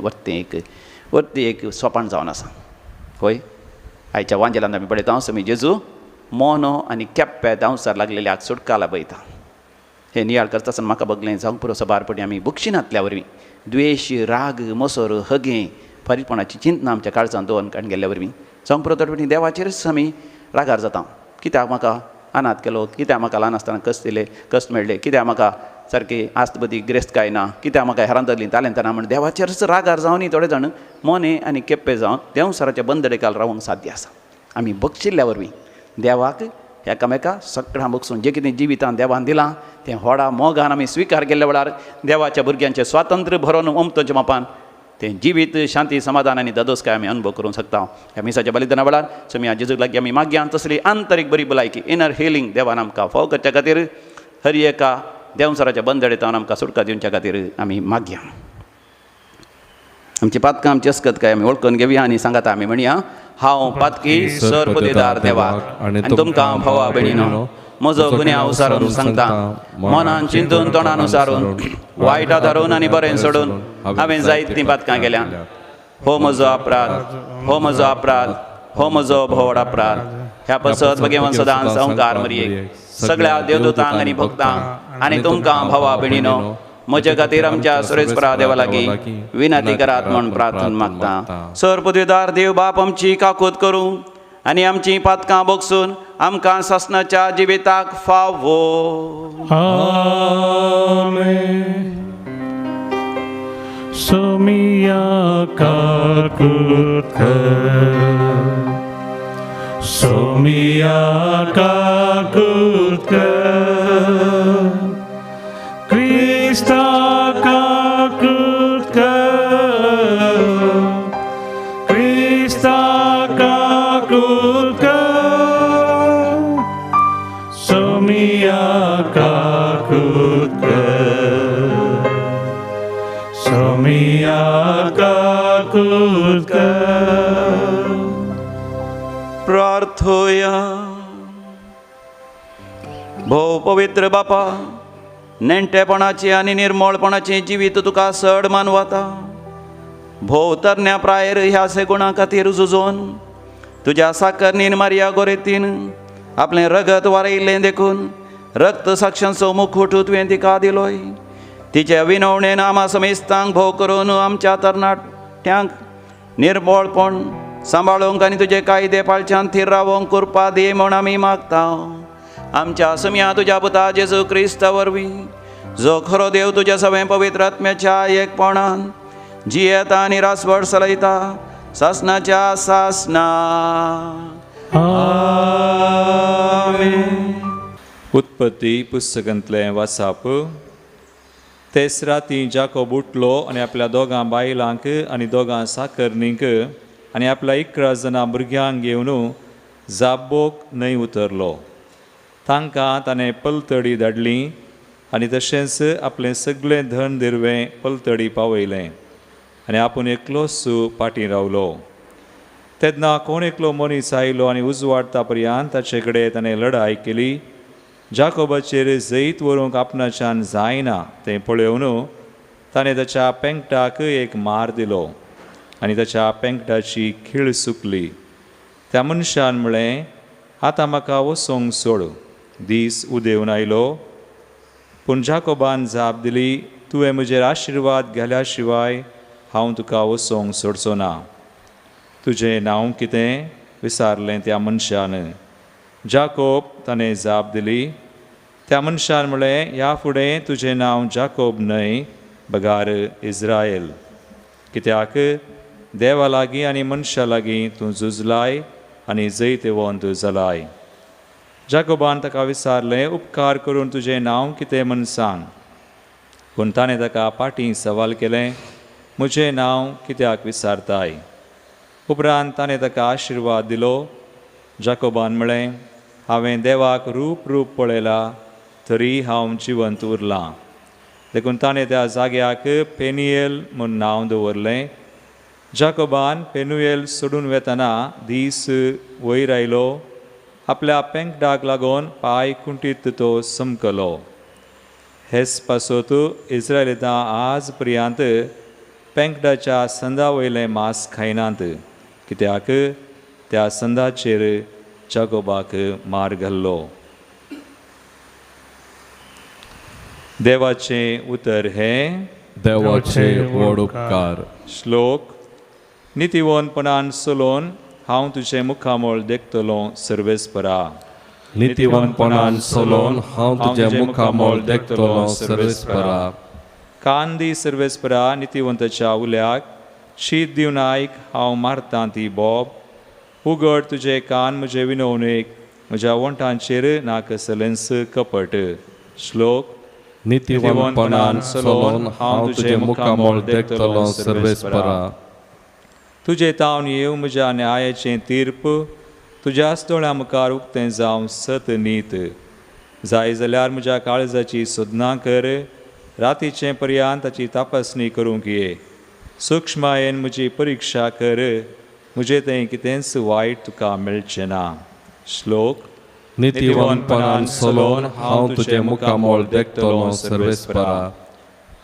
वर्ते एक सोपाण जावन आसा होय आयच्या वांजेलांत आमी पळयता समी जेजू मोनो आनी केप्पे दावसार लागलेल्याक सुटका लाभयता हे नियाळ करता आसतना म्हाका बगलें जावंक पुरो सबारपणी आमी बक्षिनांतल्या वरवीं द्वेश राग मोसोर हगें फारीकपणाची चिंतना आमच्या काळजांत दवरून काडून गेल्ल्या वरवीं जावंक पुरो तडपणी देवाचेरच आमी रागार जाता कित्याक म्हाका अनाथ केलो कित्याक म्हाका ल्हान आसतना कश्ट मेळ्ळे कित्याक म्हाका सारकी आस्त बदी ग्रेस्त काय ना कित्याक म्हाका हेरां धरलीं तालेंतना म्हण देवाचेरच रागार जावनी थोडे जाण मोने आनी केप्पे जावन देवसराच्या बंदडेकाल रावूंक साध्य आसा आमी बक्षिल्ल्या वरवीं देवाक एकामेका सगळ्यां बक्षून जें कितें जिवितान देवान दिलां तें व्हडा मोगान आमी स्विकार केल्ल्या वेळार देवाच्या भुरग्यांचें स्वातंत्र्य भरोवन उमतोच्या मापान तें जिवीत शांती समाधान आनी ददोसकाय आमी अनुभव करूंक शकता ह्या मिसाच्या बलिदाना वेळार समी जेजूक लागीं आमी मागया तसली आंतरीक बरी भलायकी इनर हिलींग देवान आमकां फाव करच्या खातीर हर एका देवसराच्या बंदडेतावन आमकां सुटका दिवच्या खातीर आमी मागया आमची पातकां आमची अस्कतकाय आमी वळखून घेवया आनी सांगाता आमी म्हणया हांव पातकी सर पुदेदार देवाक आनी तुमकां भावा भयणीनो म्हजो गुन्यांव उसारून सांगता मनान चिंतून तोंडान उसारून वायटा धरून आनी बरें सोडून हांवें जायतीं पातकां केल्या हो म्हजो अपराध हो म्हजो अपराध हो म्हजो भोवड अपराध ह्या पसत भगेवन सदांच संवकार मरयेक सगळ्या देवदूतांक आनी भक्तांक आनी तुमकां भावा भयणीनो म्हजे खातीर आमच्या सुरेस्परा देवा लागीं विनंती करात म्हूण प्रार्थना मागता सर पुदेदार देव बाप आमची काकूत करूं आनी आमची पातकां बोगसून आमकां ससनाच्या जिविताक फावो आमेन. सोमिया काकूत सोमिया काकूत क्रिस्ता काकूत क्रिस्ता काकूत सोमिया काकूत सोमिया काकूत प्रार्थोया भोव पवित्र बापा, नेणटेपणाचे आनी निर्मळपणाचे जिवीत तुका चड मानवता. भोव तरण्या प्रायर ह्या से गुणां खातीर झुजोन तुज्या साकरणीन मारिया गोरेतीन आपलें रगत वारयिल्लें देखून रक्त साक्षांचो मुखूट तुवें तिका दिलोय. तिच्या विनवणे नामा समेस्तांक भोव करून आमच्या तरणाट्यांक निर्मळपण सांबाळूंक आनी तुजे कायदे पाळच्यान थीर रावोंक कृपा दी म्हूण आमी मागता. आमच्या समिया तुज्या पुता जेजू क्रिस्ता वरवीं, जो खरो देव तुज्या सगळे पवित्र आत्म्याच्या एकपणान जियेता आनी रासवड चलयता सासनाच्या सासना. आमेन. उत्पत्ती पुस्तकांतलें वाचप. तेच राती जाकोब उठलो आनी आपल्या दोगां बायलांक आनी दोगां साकरणींक आनी आपल्या 11 जाणां भुरग्यांक घेवन जाब्बोक न्हंय उतरलो. तांकां ताणें पलतडी धाडली आनी तशेंच आपलें सगळें धन दिरवें पलतडी पावयलें आनी आपूण एकलोच पाटी रावलो. तेन्ना कोण एकलो मनीस आयलो आनी उजवाडटा पर्यंत ताचे कडेन ताणें लढाय केली. जाकोबाचेर जैत व्हरूंक आपणाच्यान जायना तें पळोवन ताणें ताच्या पेंगटाक एक मार दिलो आनी ताच्या पेंगटाची खीळ सुकली. त्या मनशान म्हळें, आतां म्हाका वसोंक सोड, दीस उदेंवन आयलो. पूण जाकोबान जाप दिली, तुवें म्हजेर आशिर्वाद घाल्या शिवाय हांव तुका वसोंक सोडचो ना. तुजें नांव कितें विचारलें त्या मनशान. जाकोब ताणें जाप दिली. त्या मनशान म्हळें, ह्या फुडें तुजें नांव जाकोब न्हय, बगार इस्रायल, कित्याक देवा लागीं आनी मनशा लागीं तूं झुजलाय आनी जैतवंत जालाय. जाकोबान ताका विचारलें, उपकार करून तुजें नांव कितें म्हूण सांग. पूण ताणें ताका पाटी सवाल केलें, म्हजें नांव कित्याक विचारताय. उपरांत ताणें ताका आशिर्वाद दिलो. जाकोबान म्हळें, हांवें देवाक रूप पळयलां तरी हांव जिवंत उरलां. देखून ताणें त्या जाग्याक पेनियेल म्हूण नांव दवरलें. जाकोबान पेनुएल सोडून वेतना दीस वयर आयलो. आपल्या पेंगटाक लागून पांय कुंटीत तो समकलो. हेच पासत इस्रायलितां आज पर्यंत पेंगटाच्या संदा वयलें मांस खायनात, कित्याक त्या संदाचेर जाकोबाक मार घाल्लो. देवाचें उतर हें. देवाचे व्हड उपकार. श्लोक. नितीवंतपणान चलोवन हांव तुजें मुखामोळ देखतलो सर्वेस्परा. नितीवंतपणान चलोवन हांव तुजें मुखामोळ देखतलो सर्वेस्परा. कान दी सर्वेस्परा नितीवंताच्या उल्याक. शीत दिवन आयक, हांव मारतां ती बोब. उगड तुजे कान म्हजे विनवणेक, म्हज्या वंटांचेर नाकसलेंस कपट. श्लोक. नितीवंतपणान चलोवन हांव तुजें मुखामोळ देखतलो सर्वेस्परा. तुजे तावन येव म्हज्या न्यायाचें तीर्प. तुज्या दोळ्यां मुखार उक्तें जावं सत नीत. जाय जाल्यार म्हज्या काळजाची सोदना कर. रातीचे पर्यंत ताची तपासणी करूंक ये. सूक्ष्मायेन म्हजी परिक्षा कर. म्हजें तें कितेंच वायट तुका मेळचें ना. श्लोक. नितीवंतपणान चलोवन हांव तुजें मुखामोळ देखतलो सर्वेस्परा.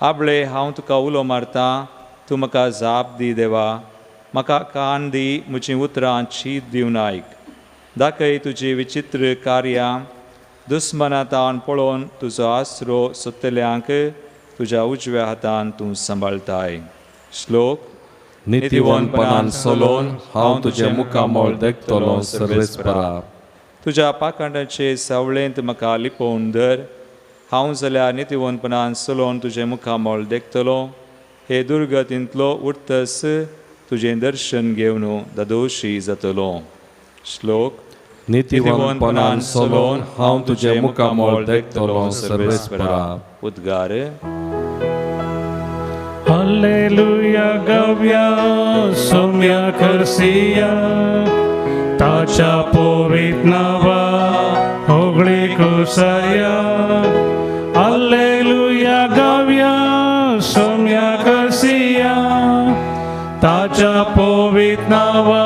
आबळे हांव तुका उलो मारतां, तूं म्हाका जाप दी देवा. म्हाका कान दी, म्हजीं उतरां शीत दिवन आयक. दाखय तुजी विचित्र कार्यां. दुस्मनातान पळोवन तुजो आसरो सोदतल्यांक तुज्या उजव्या हातान तूं सांबाळताय. श्लोक. नितीवंतपणान चलोवन हांव तुजें मुखामोळ देखतलो सर्वेस्परा. तुज्या पाखांडाचे सावळेंत म्हाका लिपोवन धर. हांव जाल्यार नितीवंतपणान चलोवन तुजें मुखामोळ देखतलो. हे दुर्गतींतलो उरतस तुजें दर्शन घेवन दादोशी जातलो. श्लोक. नितीवंतपणान चलोवन हांव तुजें मुखामोळ देखतलो सर्वेस्परा. उद्गार. हालेलुया गाऊया, सौम्या करसिया, ताच्या पवित्र नावा होगळी कुसाया. हालेलुया गाऊया, सौम्या करसिया, ताच्या पवित्र नावा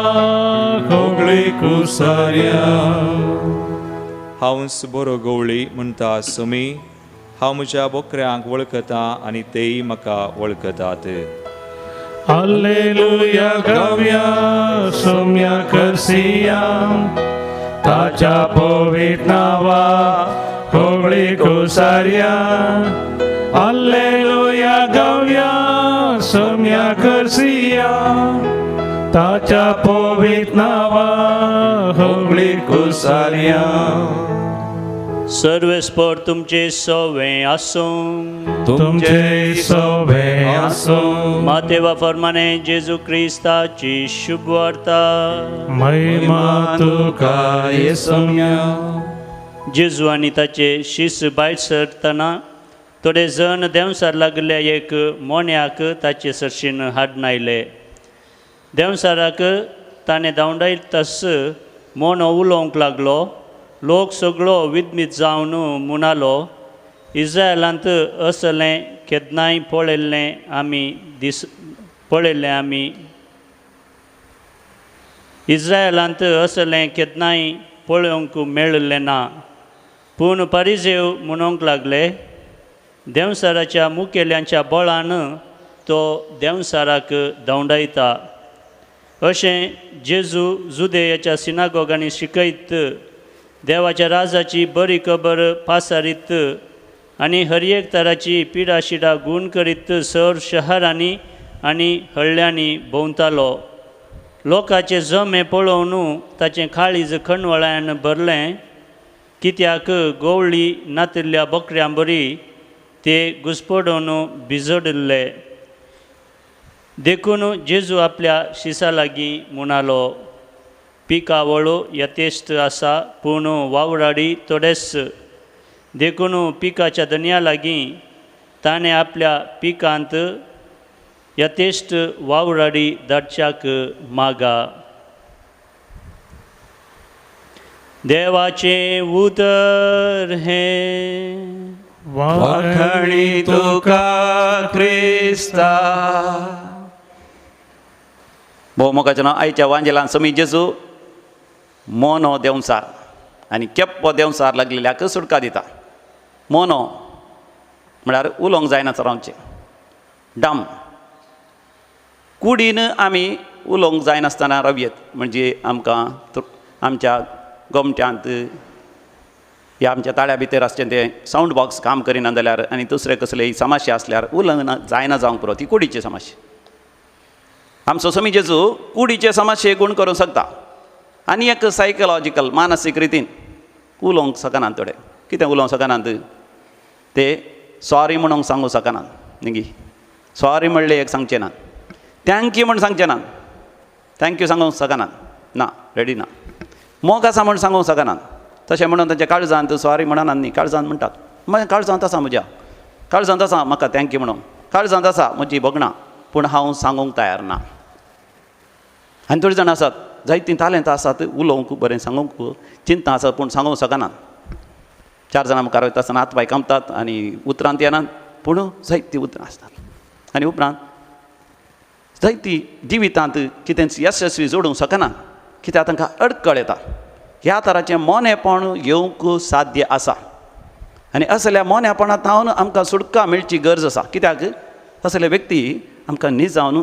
होगळी कुसाया. हांवच बरो गवळी म्हणटा सुमी हांव म्हज्या बोकऱ्यांक वळखता आनी तेय म्हाका वळखतात Alleluia, गाऊया सोम्या करसिया ताच्या पवित्र नावा होगळी कुसार्या Alleluia, गाऊया सोम्या करसिया ताच्या पवित्र नावा होगळी कुसार्या सर्वेस्पर तुमचे सवे आसूं तुमचे सोबे आसो मातेवा फरमाने जेजू क्रिस्ताची शुभ वार्ता महिमा तुका येसुम्या जेजू आनी ताचे शिष्य भायर सरतना थोडे जण देंवसार लागल्या एक मोन्याक ताचे सरशीन हाडून आयले देंवसाराक ताणें धांवडायत तस मोनो उलोवंक लागलो लोक सगळो विदमीत जावन म्हणालो इस्रायलांत असलें केन्नाय पळयल्लें आमी इस्रायलांत असलें केन्नाय पळोवंक मेळिल्लें ना पूण परिजेव म्हणूंक लागले देंवसाराच्या मुखेल्यांच्या बळान तो देंवसाराक धांवडायता अशें जेजू जुदेयाच्या सिनागोगांनी शिकयत देवाच्या राजाची बरी खबर पासारीत आनी हर एक तराची पिडा शिडा गूण करीत सर शहरांनी आनी हळ्यांनी भोंवतालो लोकांचे जमे पळोवन ताचें काळीज खणवळ्यान भरलें कित्याक गवळी नातिल्ल्या बकऱ्यां बरी ते घुस्पडून भिजडिल्ले देखून जेजू आपल्या शिसा लागीं म्हणालो पिकावळो यथेश्ट आसा पूण वावराडी थोडेच देखून पिकाच्या धन्या लागीं ताणें आपल्या पिकांत यथेश्ट वावराडी धाडच्याक मागा देवाचे उतर हे वखणी तुका क्रिस्ता भोवमुखाचें नांव आयच्या वांजेलान समी जेजू मोनो देंवसार आनी केप्पो देंवसार लागलेल्याक सुटका दिता मोनो म्हळ्यार उलोवंक जायना चरावचें डम कुडीन आमी उलोवंक जायनासतना रवयत म्हणजे आमकां आमच्या गोमट्यांत ह्या आमच्या ताळ्या भितर आसचें तें सावंड बॉक्स काम करिना जाल्यार आनी दुसरे कसलेय समस्या आसल्यार उलोवंक जायना जावंक पुरो ती कुडीची समस्या आमचो समी जेजू कुडीचे समस्ये गूण करूंक शकता आनी एक सायकलॉजिकल मानसीक रितीन उलोवंक शकनात थोडे कितें उलोवंक शकनात ते सॉरी म्हणूंक सांगूंक शकनात न्ही सॉरी म्हणलें एक सांगचें ना थँक्यू म्हण सांगचें ना थँक्यू सांगूंक शकनात ना रेडी ना मोग आसा म्हण सांगूंक शकनात तशें म्हणून ताच्या काळजांत सॉरी म्हणनात न्ही काळजांत म्हणटात मागीर काळजांत आसा म्हज्या काळजांत आसा म्हाका थँक्यू म्हणून काळजांत आसा म्हजी भोगणां पूण हांव सांगूंक तयार ना आनी थोडीं जाणां आसात जायतीं तालेंत आसात उलोवंक बरें सांगूंक चिंता आसात पूण सांगूंक शकनात 4 जाणां मुखार वयता आसतना हात पांय कामतात आनी उतरांत येनात पूण जायतीं उतरां आसतात आनी उपरांत जायतीं जिवितांत कितें यशस्वी जोडूंक शकनात कित्याक तांकां अडकळ येता ह्या तराचें मोनेपण येवंक साध्य आसा आनी असल्या मोन्यापणांत आमकां सुटका मेळची गरज आसा कित्याक असले व्यक्ती आमकां न्हिजावन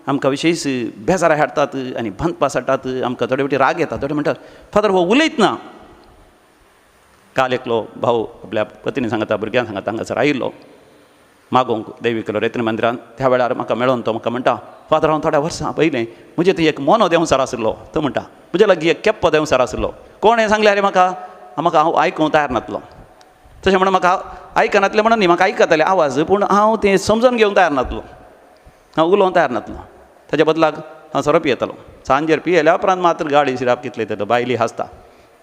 आमकां विशेश बेजारा हाडटात आनी भांतपास हाडटात आमकां थोडे फावटी राग येता थोडे म्हणटात फादर हो उलयत ना काल एकलो भाऊ आपल्या पत्नी सांगता भुरग्यांक सांगता हांगासर आयिल्लो मागोवंक दैविकलो रेत्न मंदिरांत त्या वेळार म्हाका मेळोन तो म्हाका म्हणटा फादर हांव थोड्या वर्सां पयलें म्हजे थंय एक मोनो देंवसार आशिल्लो तो म्हणटा म्हजे लागीं एक केप्पो देंवसार आशिल्लो कोण हें सांगलें रे म्हाका हांव आयकूंक तयार नासलो तशें म्हणून म्हाका आयकनातलें म्हणून न्ही म्हाका आयकताले आवाज पूण हांव तें समजून घेवंक तयार नासलो हांव उलोवंक तयार नासलो ताच्या बदलाक हांव सोरो पियेतालो सांजेर पियेल्या उपरांत मात्र गाडी शिराप कितले तें बायली हांसता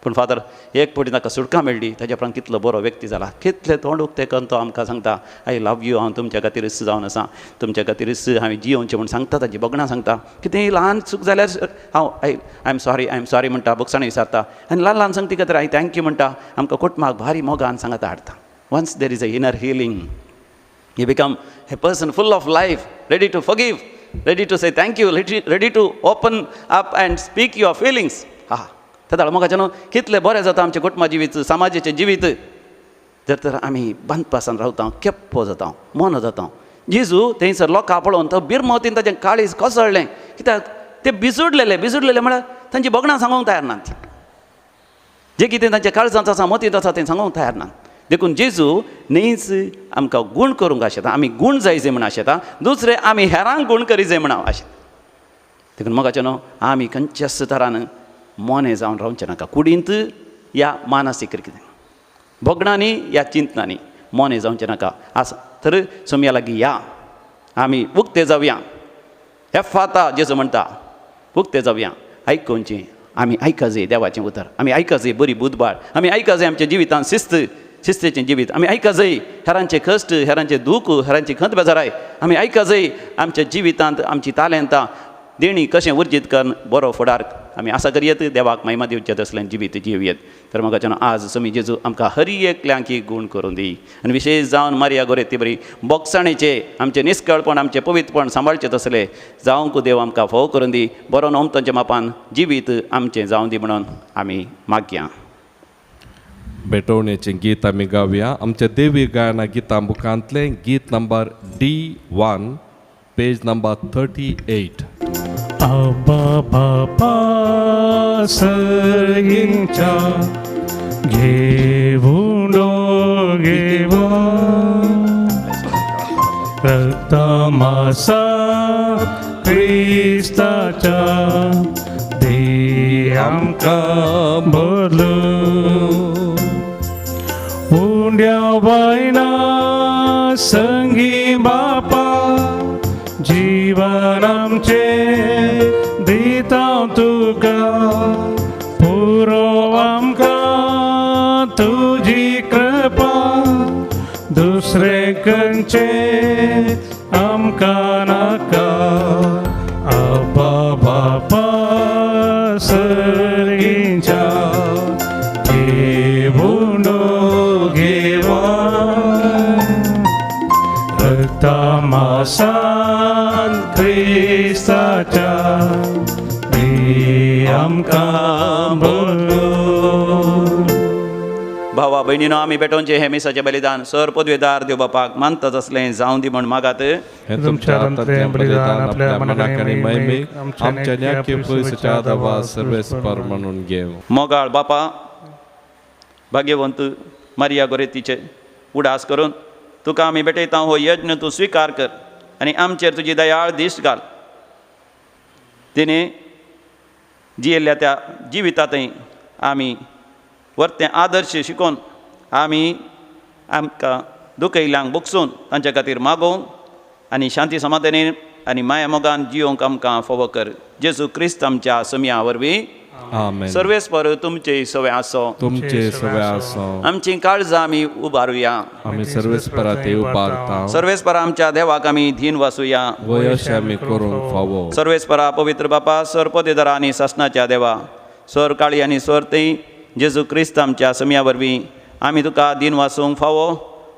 पूण फादर एक फावटी ताका सुटका मेळ्ळी ताच्या उपरांत कितलो बरो व्यक्ती जाला कितले तोंड उक्तें तो आमकां सांगता आय लव यू हांव तुमच्या खातीर इस्स जावन आसा तुमच्या खातीर इस्स हांवें जियोवचें म्हूण सांगता ताची भोगणां सांगता कितेंय ल्हान चूक जाल्यार हांव आय एम सॉरी म्हणटा भोगसाणी विचारता आनी ल्हान ल्हान सांगती खातीर आय थँक्यू म्हणटा आमकां कुटुंबाक भारी मोगान सांगता हाडटा once there is a inner healing you become a person full of life ready to forgive ready to say thank you, ready to open up and speak your feelings. तेदा म्हाका न्हू कितलें बरें जाता आमचें कुटुंबा जिवीत समाजाचें जिवीत जर तर आमी बंद पासान रावता केप्प जाता मन जाता जेजू थंयसर लोकां पळोवन तो बिरमतीन ताचें काळीज कोसळ्ळें कित्याक ते बिजुडलेले म्हळ्यार तांची बगणां सांगूंक तयार नात जें कितें तांच्या काळजांत आसा मतींत आसा तें सांगूंक तयार नात देखून जेजू न्हीच आमकां गूण करूंक आशेता आमी गूण जायचे म्हण आशेता दुसरें आमी हेरांक गूण करी जाय म्हण हांव आशेता देखून म्हाका न्हू आमी खंयच्याच तरान मोने जावन रावचें नाका कुडींत या मानसीक कितें भोगणांनी या चिंतनांनी मोने जावचें नाका आसा तर सोम्या लागीं या आमी उक्ते जावया एफाता जेजू म्हणटा उक्ते जावया आयकुचें आमी आयका जाय देवाचें उतर आमी आयका जाय बरी बुधबाळ आमी आयका जाय आमच्या जिवितांत शिस्तेचें जिवीत आमी आयका जाय हेरांचे कश्ट हेरांचे दूख हेरांची खंत बेजाराय आमी आयका जाय आमच्या जिवितांत आमची तालेंतां देणी कशें उर्जीत करून बरो फुडार आमी आसा करयत देवाक महिमा दिवचें तसलें जिवीत जिवयत तर म्हाका आज समी जेजू आमकां हर एकल्यांक गूण करून दी आनी विशेश जावन मारिया गोरेती बरी बोगसाणेचे आमचें निश्कळपण आमचें पवित्रपण सांबाळचें तसलें जावंक देव आमकां फोव करून दी बरो नोमतांच्या मापान जिवीत आमचें जावं दी म्हणून आमी मागया बेटवणेचें गीत आमी गावया आमच्या देवी गायना गितां बुकांतलें गीत number D1 page number 38 Abba Baba Sargincha Gevundo Geva Raktamasa Kristacha Diyamka Bolu Undya Vaina Sangi Bapa जीवन आमचे दिता तुका पुरो आमकां तुजी कृपा दुसरे खंयचे आमकां नाका आबा बाबा सर्गींच्या घेवुनो घेवा तमासान क्रिस्ताच्या दी आमकां बोलो भावा भयणीनो आमी बेटोवचें हे मिसाचें बलिदान सर पदवेदार देव बापाक मानतात असलें जावं दी म्हण मागात हे तुमच्या हातांतलें बलिदान आपल्या मनाक आनी महिमेक आमच्या न्याक्य पयसच्या दवा सर्वेस्पर म्हणून घेव मोगाळ बापा भाग्यवंत मारिया गोरेतीचे उडास करून तुका आमी भेटयता हो यज्ञ तूं स्विकार कर आनी आमचेर तुजी दयाळ दिश्ट घाल तिणें जियेल्ल्या त्या जिवितांतय आमी वर्तें आदर्श शिकोवन आमी आमकां दुखयल्यांक बुकसून तांचे खातीर मागोवंक आनी शांती समाधानी आनी माया मोगान जियोंक आमकां फोव कर जेजू क्रिस्त आमच्या समिया वरवीं आमेन सर्वेस्पर तुमचे सवय आसो तुमचे सवय आसो आमची काळजां आमी उबारुया आमी सर्वेस्पराते उबारता सर्वेस्परा आमच्या देवाक आमी धीन वासुया वयशे आमी करूंक फावो सर्वेस्परा पवित्र बापा सर पदेदारा आनी सासणाच्या देवा सर काळी आनी सर तें जेजू क्रिस्त आमच्या समिया वरवीं आमी तुका दिन वासूंक फावो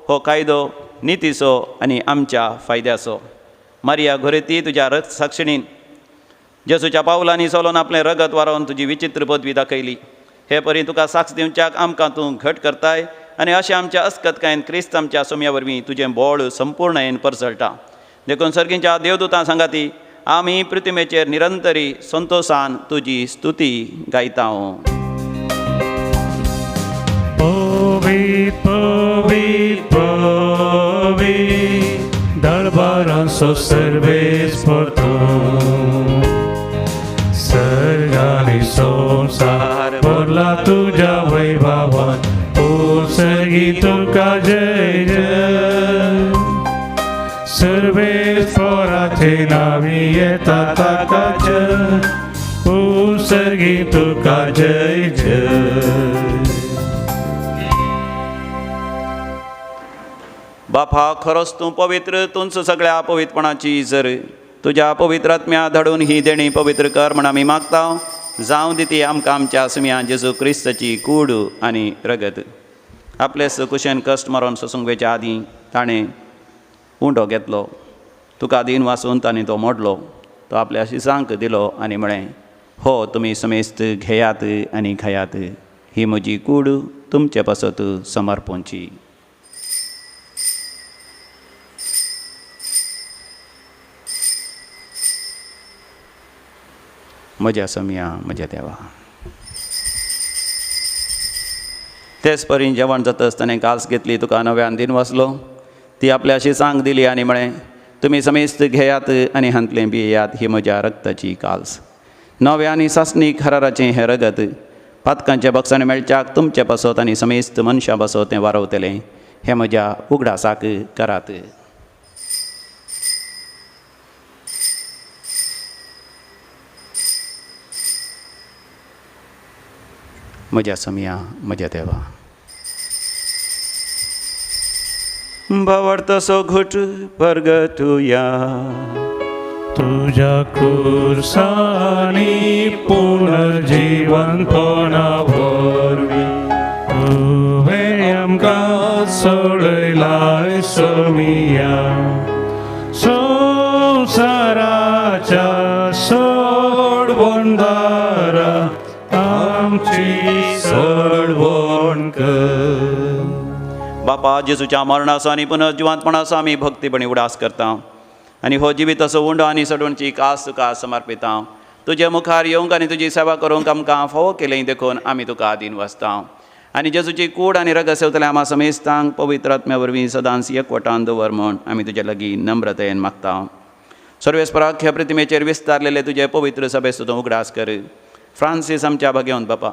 हो कायदो नितीचो आनी आमच्या फायद्याचो मारिया गोरेती तुज्या रक्त साक्षिणीन जेजूच्या पावलांनी चलोवन आपलें रगत वारोवन तुजी विचित्र पदवी दाखयली हे परी तुका साक्ष दिवच्याक आमकां तूं घट करताय आनी अशें आमच्या अस्कतकायेन क्रिस्त आमच्या समिया वरवीं तुजें बोळ संपूर्णयेन परसळटा देखून सर्गींच्या देवदूतां सांगाती आमी पृथ्वीचेर निरंतरी संतोषान तुजी स्तुती गायता Povit, povit, povit, darbaren så serves por tu. Sergani somsar por la tuya vaivavan, sergi tuka jai jai. Serves por Athena vieta takaja, sergi tuka jai jai. बापा खरोच तूं पवित्र तूंच सगळ्या पवित्रपणाची जर तुज्या पवित्र आत्म्या धाडून ही देणी पवित्र कर म्हण आमी मागता जावं दी ती आमकां आमच्या समिया जेजू क्रिस्ताची कूड आनी रगत आपले कुशेन कश्ट मारून ससूंगवेच्या आदीं ताणें उंडो घेतलो तुका दिन वासून ताणें तो मोडलो तो आपल्या शिसांक दिलो आनी म्हळें हो तुम्ही समेस्त घेयात आणि खायात, ही म्हजी कूड तुमचे पासत समर्पोवची. म्हज्या सम्या म्हज्या देवा. तेच परी जेवण जाता आसतना काल्स घेतली, तुका नव्यान दिन वाचलो, ती आपल्याशी सांग दिली आनी म्हळें तुमी समेस्त घेयात आनी हांतलें पियेयात, ही म्हज्या रक्ताची काल्स. नव्या आनी सासणीक हराराचें हें रगत पातकांच्या बक्षांनी मेळच्याक तुमचे पासत आनी समेस्त मनशां पासत तें वारवतलें, हें म्हज्या उगडासाक करात. म्हज्या सम्या म्हज्या देवा. भावार्थसो घुट परगटुया, तुझ्या कुर्सानी पुनर्जीवनपणा वरवी तुवें आमकां सोडयलाय सोमिया. संवसाराच्या सोडवणदारा आमची सोडवण कर. बापा जेजूच्या मरणाचो आनी पुनर्जिवंतपणाचो आमी भक्तीपणी उडास करता आनी हो जिवीत असो उंडो आनी सडवणची कास तुका समर्पिता. तुजे मुखार येवंक आनी तुजी सेवा करूंक आमकां फावो केलें देखून आमी तुका आदीन वसता. आनी जेजूची कूड आनी रगत सेवतले आम्हा समेस्तांक पवित्र आत्म्या वरवीं सदांच एकवटान दवर म्हण आमी तुजे लागीं नम्रतायेन मागता. सर्वेस्पराक ह्या प्रतिमेचेर विस्तारलेले तुजे पवित्र सभेचो तूं उगडास कर. फ्रांसीस आमच्या भगवंत बापा,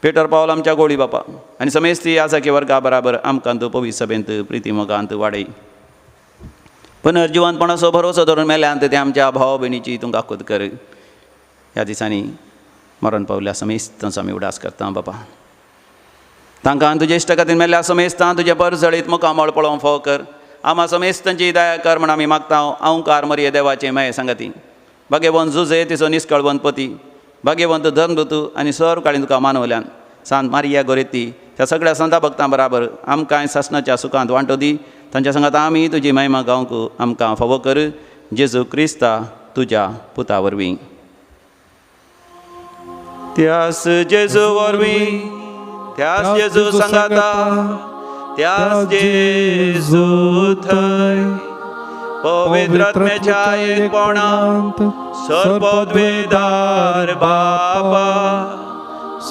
पेटर पावल आमच्या गोळी बापा आनी समेस्ती आसाकी वर्गा बराबर आमकां तूं पवित्र सभेंत प्रितीमोगांत वाडय. पुनर्जिवंतपणाचो भरोसो धरून मेल्यांत ते आमच्या भाव भयणीची तूं काकूत कर. ह्या दिसांनी मरण पावल्या समेस्तांचो आमी उडास करता बापा. तांकां तुजे इश्ट खातीर मेल्ल्या समेस्तां तुजे परसळीत मुखामळ पळोवंक फाव कर. आम्हा समेस्तांची दया कर म्हण आमी मागता. अवंकार मरिये देवाचे माये सांगाती, भाग्यवंत जुजे तिचो निश्कळवंत पती, भाग्यवंत धनभुतू आनी सर काळी तुका मानवल्यान सांत मारिया गोरेती त्या सगळ्या संता भक्तां बराबर आमकां सासणाच्या सुखांत वांटो दी. तांच्या सांगात आमी तुजी महिमा गावंक आमकां फावो कर. जेजू क्रिस्ता तुज्या पुता वरवीं. त्यास जेजू वरवीं, त्यास जेजू सांगाता, त्यास जेजू थंय पवित्र आत्म्याच्या एकपणांत सर्वोद्वेदार बापा,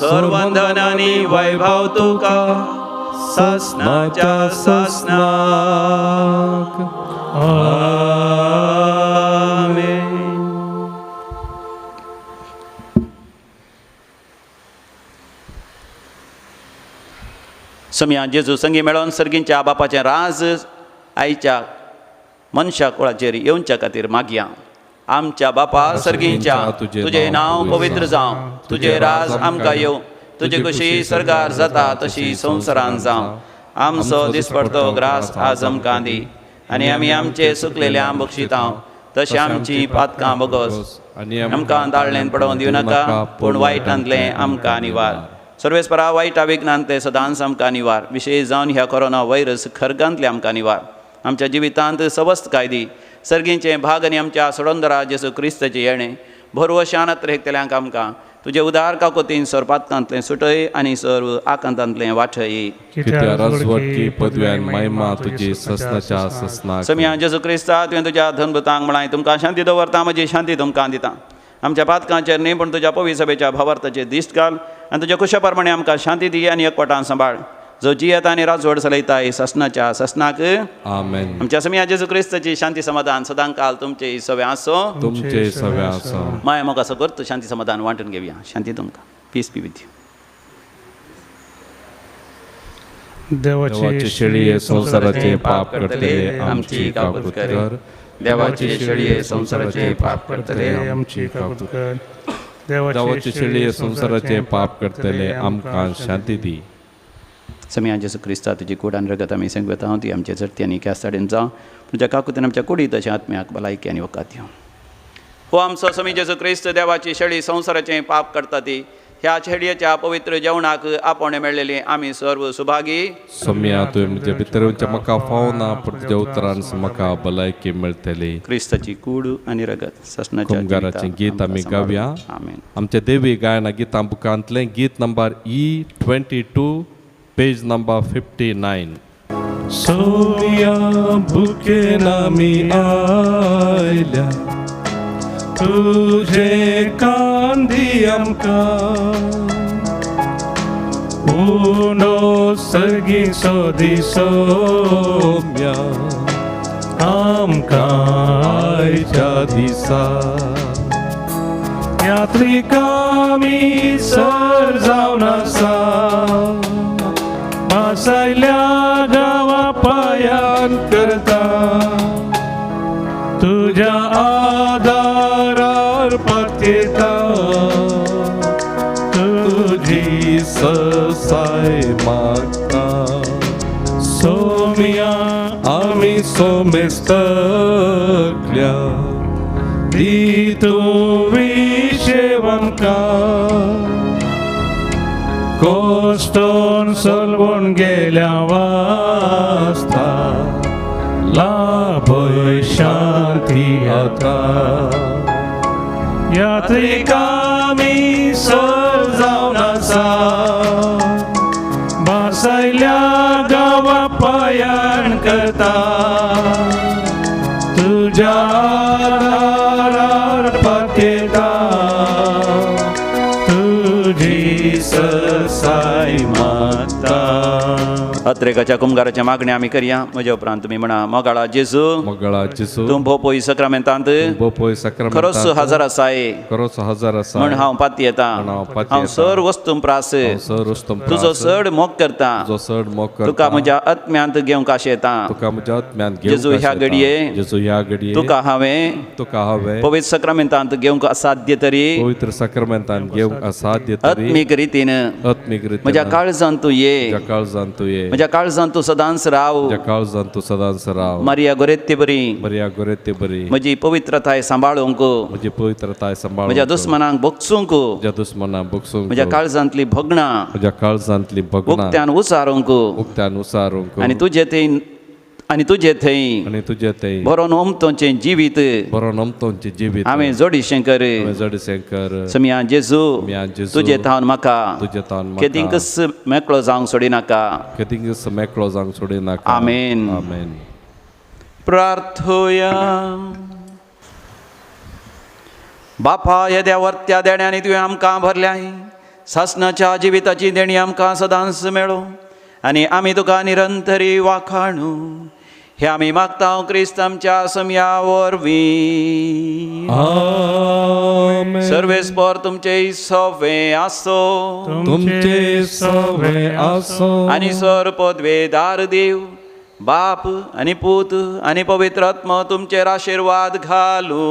सर्वंदन आनी वैभव तुका सासणाच्या सासणाक. आमेन. सम्या जेजू संगी मेळोन सर्गींच्या बापाचें राज आयच्या मनशा कुळाचेर येवच्या खातीर मागया. आमच्या बापा सर्गींच्या, तुजें नांव पवित्र जावं, तुजें राज आमकां येवं, तुजी कशी सरकार जाता तशी संवसारांत जावं. आमचो दिसपडटो ग्रास आज आमकां दी आनी आमी आमचे सुकलेल्यांक बक्षिता तशें आमची पातकां बगोस. आमकां दाळ्ळेन पडोवन दिवं नाका, पूण वायटांतलें आमकां निवार. सर्वेस्परा वायटा विघ्नांतले सदांच आमकां निवार. विशेश जावन ह्या कोरोना व्हायरस खरगांतले आमकां निवार. आमच्या जिवितांत सवस्त कायदी सर्गींचे भाग आनी आमच्या सोडोंदरा जेजू क्रिस्ताचे येणे भरवशानत रेखतल्यांक आमकां तुजे उदार काकोतीन सरपातकांतलें सुटय आनी सर्व आकांतांतलें वाठय. सम्या जेजू क्रिस्ता तुवें तुज्या धनभुतांक म्हळां तुमकां शांती दवरता, म्हजी शांती तुमकां दिता. आमच्या पातकांचेर न्ही पूण तुज्या पवित्र सभेच्या भावार्थाचेर दिश्ट घाल आनी तुज्या कुशा प्रमाणे आमकां शांती दी आनी एकवटान सांबाळ. जो जियेता आनी राजवड चलयता ससनाच्या ससनाक. आमेन. आमच्या सम्या जेजू क्रिस्ताची शांती समाधान सदां काल तुमचे सवे आसो. तुमचे सवे आसो. माय मोगाचो करतो शांती समाधान वांटून घेवया. शांती तुमकां. Peace be with you. देवाची शेळये संसाराचे पाप करतले आमची काकूत कर. देवाची शेळये संसाराचे पाप करतले आमची काकूत कर. देवाची शेळये संसाराचे पाप करतले आमकां शांती दी. सम्या जेजू क्रिस्ता तुजी कूड आनी रगत आमी सांगता ती आमचे जरती आनी कॅस साडेन जावं तुज्या काकुतीन आमच्या कुडी तशें आत्म्याक भलायकी आनी वकात यो. हो आमचो समी जेजू क्रिस्त देवाची शेळी संसाराचें पाप करता ती ह्या छेडयेच्या पवित्र जेवणाक आपण मेळलेली आमी सर्व सुभागी सोम्या तुवें म्हज्या भितरच्या म्हाका फावना पूण तुज्या उतरान म्हाका भलायकी मेळटली. क्रिस्ताची कूड आनी रगत ससनाच्या कुमगाराचें गीत आमी गावया. आमेन. आमच्या देवी गायना गितां बुकांतलें गीत number E22 page number 59. Saumya भुकेन आमी आयल्या तुझे कांदी आमकां उनो सगी सोदी सोम्या आमकां आयच्या दिसा यात्रिकामी सर जावन आसा मासायल्या गांवा पायान करता तुझ्या आदारार पातयेता तुझी ससाय मागता सोम्या आमी सोमेस्तकल्या दी तुवी शेवंका कोस्टोन सलवून गेल्या वास्ता लाभय शांती आता यात्रिकामी सर जावन आसा बासायल्या गांवा पायान करता तुझ्या आदारार पातयेता तुझी ससाय मागता. अत्रेकाच्या कुमगाराच्या मागण्या आमी करया. म्हज्या उपरांत तुमी म्हणा मोगाळा जेजू मोगाळा जेजू तूं भोवपळी सक्रामेंतांत बोपोय सक्रामेंत खरोच हजर आसाय खरोच हजर आसा म्हण हांव पाती येता. हांव सर वस्तूंक प्रास सर वस्तूम तुजो चड मोग करता. जो चड मोग करता तुका म्हज्या आत्म्यांत घेवंक आशें येता. तुका म्हज्या आत्म्यांत घेवंक जेजू ह्या आशेता. घडये जेजू ह्या घडये तुका हांवें पवित्र सक्रामेंतांत घेवंक असाध्य तरी पवित्र सक्रामेंतान घेवंक असाध्य तरी आत्मीक रितीन आत्मीक रितीन म्हज्या काळजांत तूं ये. म्हज्या काळजांत तूं ये. म्हज्या काळजांत तूं सदांच राव. म्हज्या काळजांत तूं सदांच राव. मारिया गोरेत्ते बरी बऱ्या गोरेते बरी म्हजी पवित्रताय सांबाळूंक म्हजी पवित्रताय सांबाळ म्हज्या दुस्मनांक बोगसूंक म्हज्या दुस्मनां बोगसूंक म्हज्या काळजांतली भोगणां म्हज्या काळजांतली भगवान उक्त्यान उसारूंक उक्त्यान उसारूंक आनी तुजे थंय आनी तुजे ते बरो नोमतोचें जिवीत बरो नमतोंचे जिवीत हांवें जोडिशें कर. जडसें कर समिया जेजू जेजू तुजे थावन म्हाका तुजे तान केदींकच मेकळो जावंक सोडिनाका. केदींच मेकळो जावंक सोडिनाका. आमेन. आमेन. प्रार्थोया. बापा ह्या देवर्त्या देण्यांनी तुवें आमकां भरल्याय सासणाच्या जिविताची देणी आमकां सदांच मेळो आनी आमी तुका निरंतरी वाखाणू. हे आमी मागता क्रिस्त आमच्या समया वरवीं. आमेन. सर्वेस्पर तुमचे सवे आसो तुमचे सवे आसो आनी सर पदवेदार देव बाप आनी पूत आनी पवित्र आत्मा तुमचेर आशिर्वाद घालू.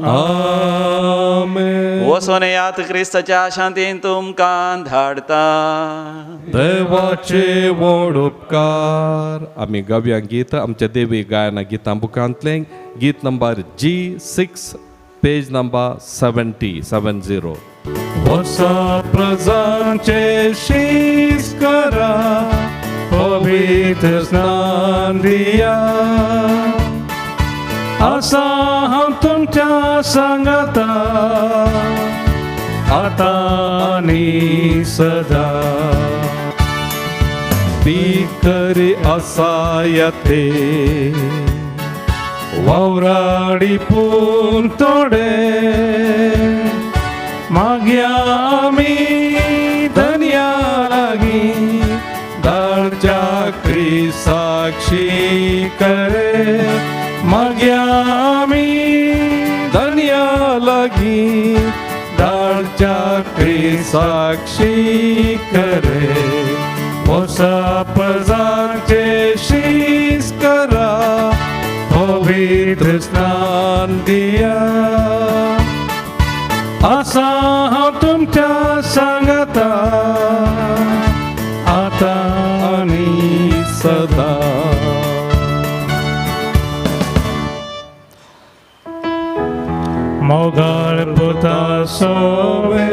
आमेन. वसोन यात क्रिस्ताच्या शांतीन तुमकां धाडता. देवाचे व्हड उपकार. आमी गावया गीत आमच्या देवी गायना गितां बुकांतलें गीत नंबर G6 पेज नंबर 70. वसा प्रजांचे शीस करा पवित्र स्नान दिया असा हांव तुमच्या सांगता आता आनी सदा. ती करी असा येते वावराडी पून तोडे मागया आमी धन्या लागी दाळच्या क्री साक्षी करे. मागया आमी धन्या लागी दाळच्या क्री साक्षी करे. वसा प्रजांचे शीस करा पवित्र स्नान दिया असा हांव तुमच्या सांगता आता आनी सदा. मोगाळ पुता सोवे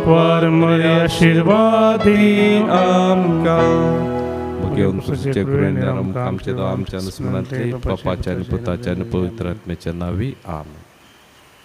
वर मरी आशीर्वादी आमकां घेऊन तुझे आमच्या आमच्या स्मरणातले बापाच्या आणि पुताच्या आणि पवित्र आत्म्याच्या नावी आमेन.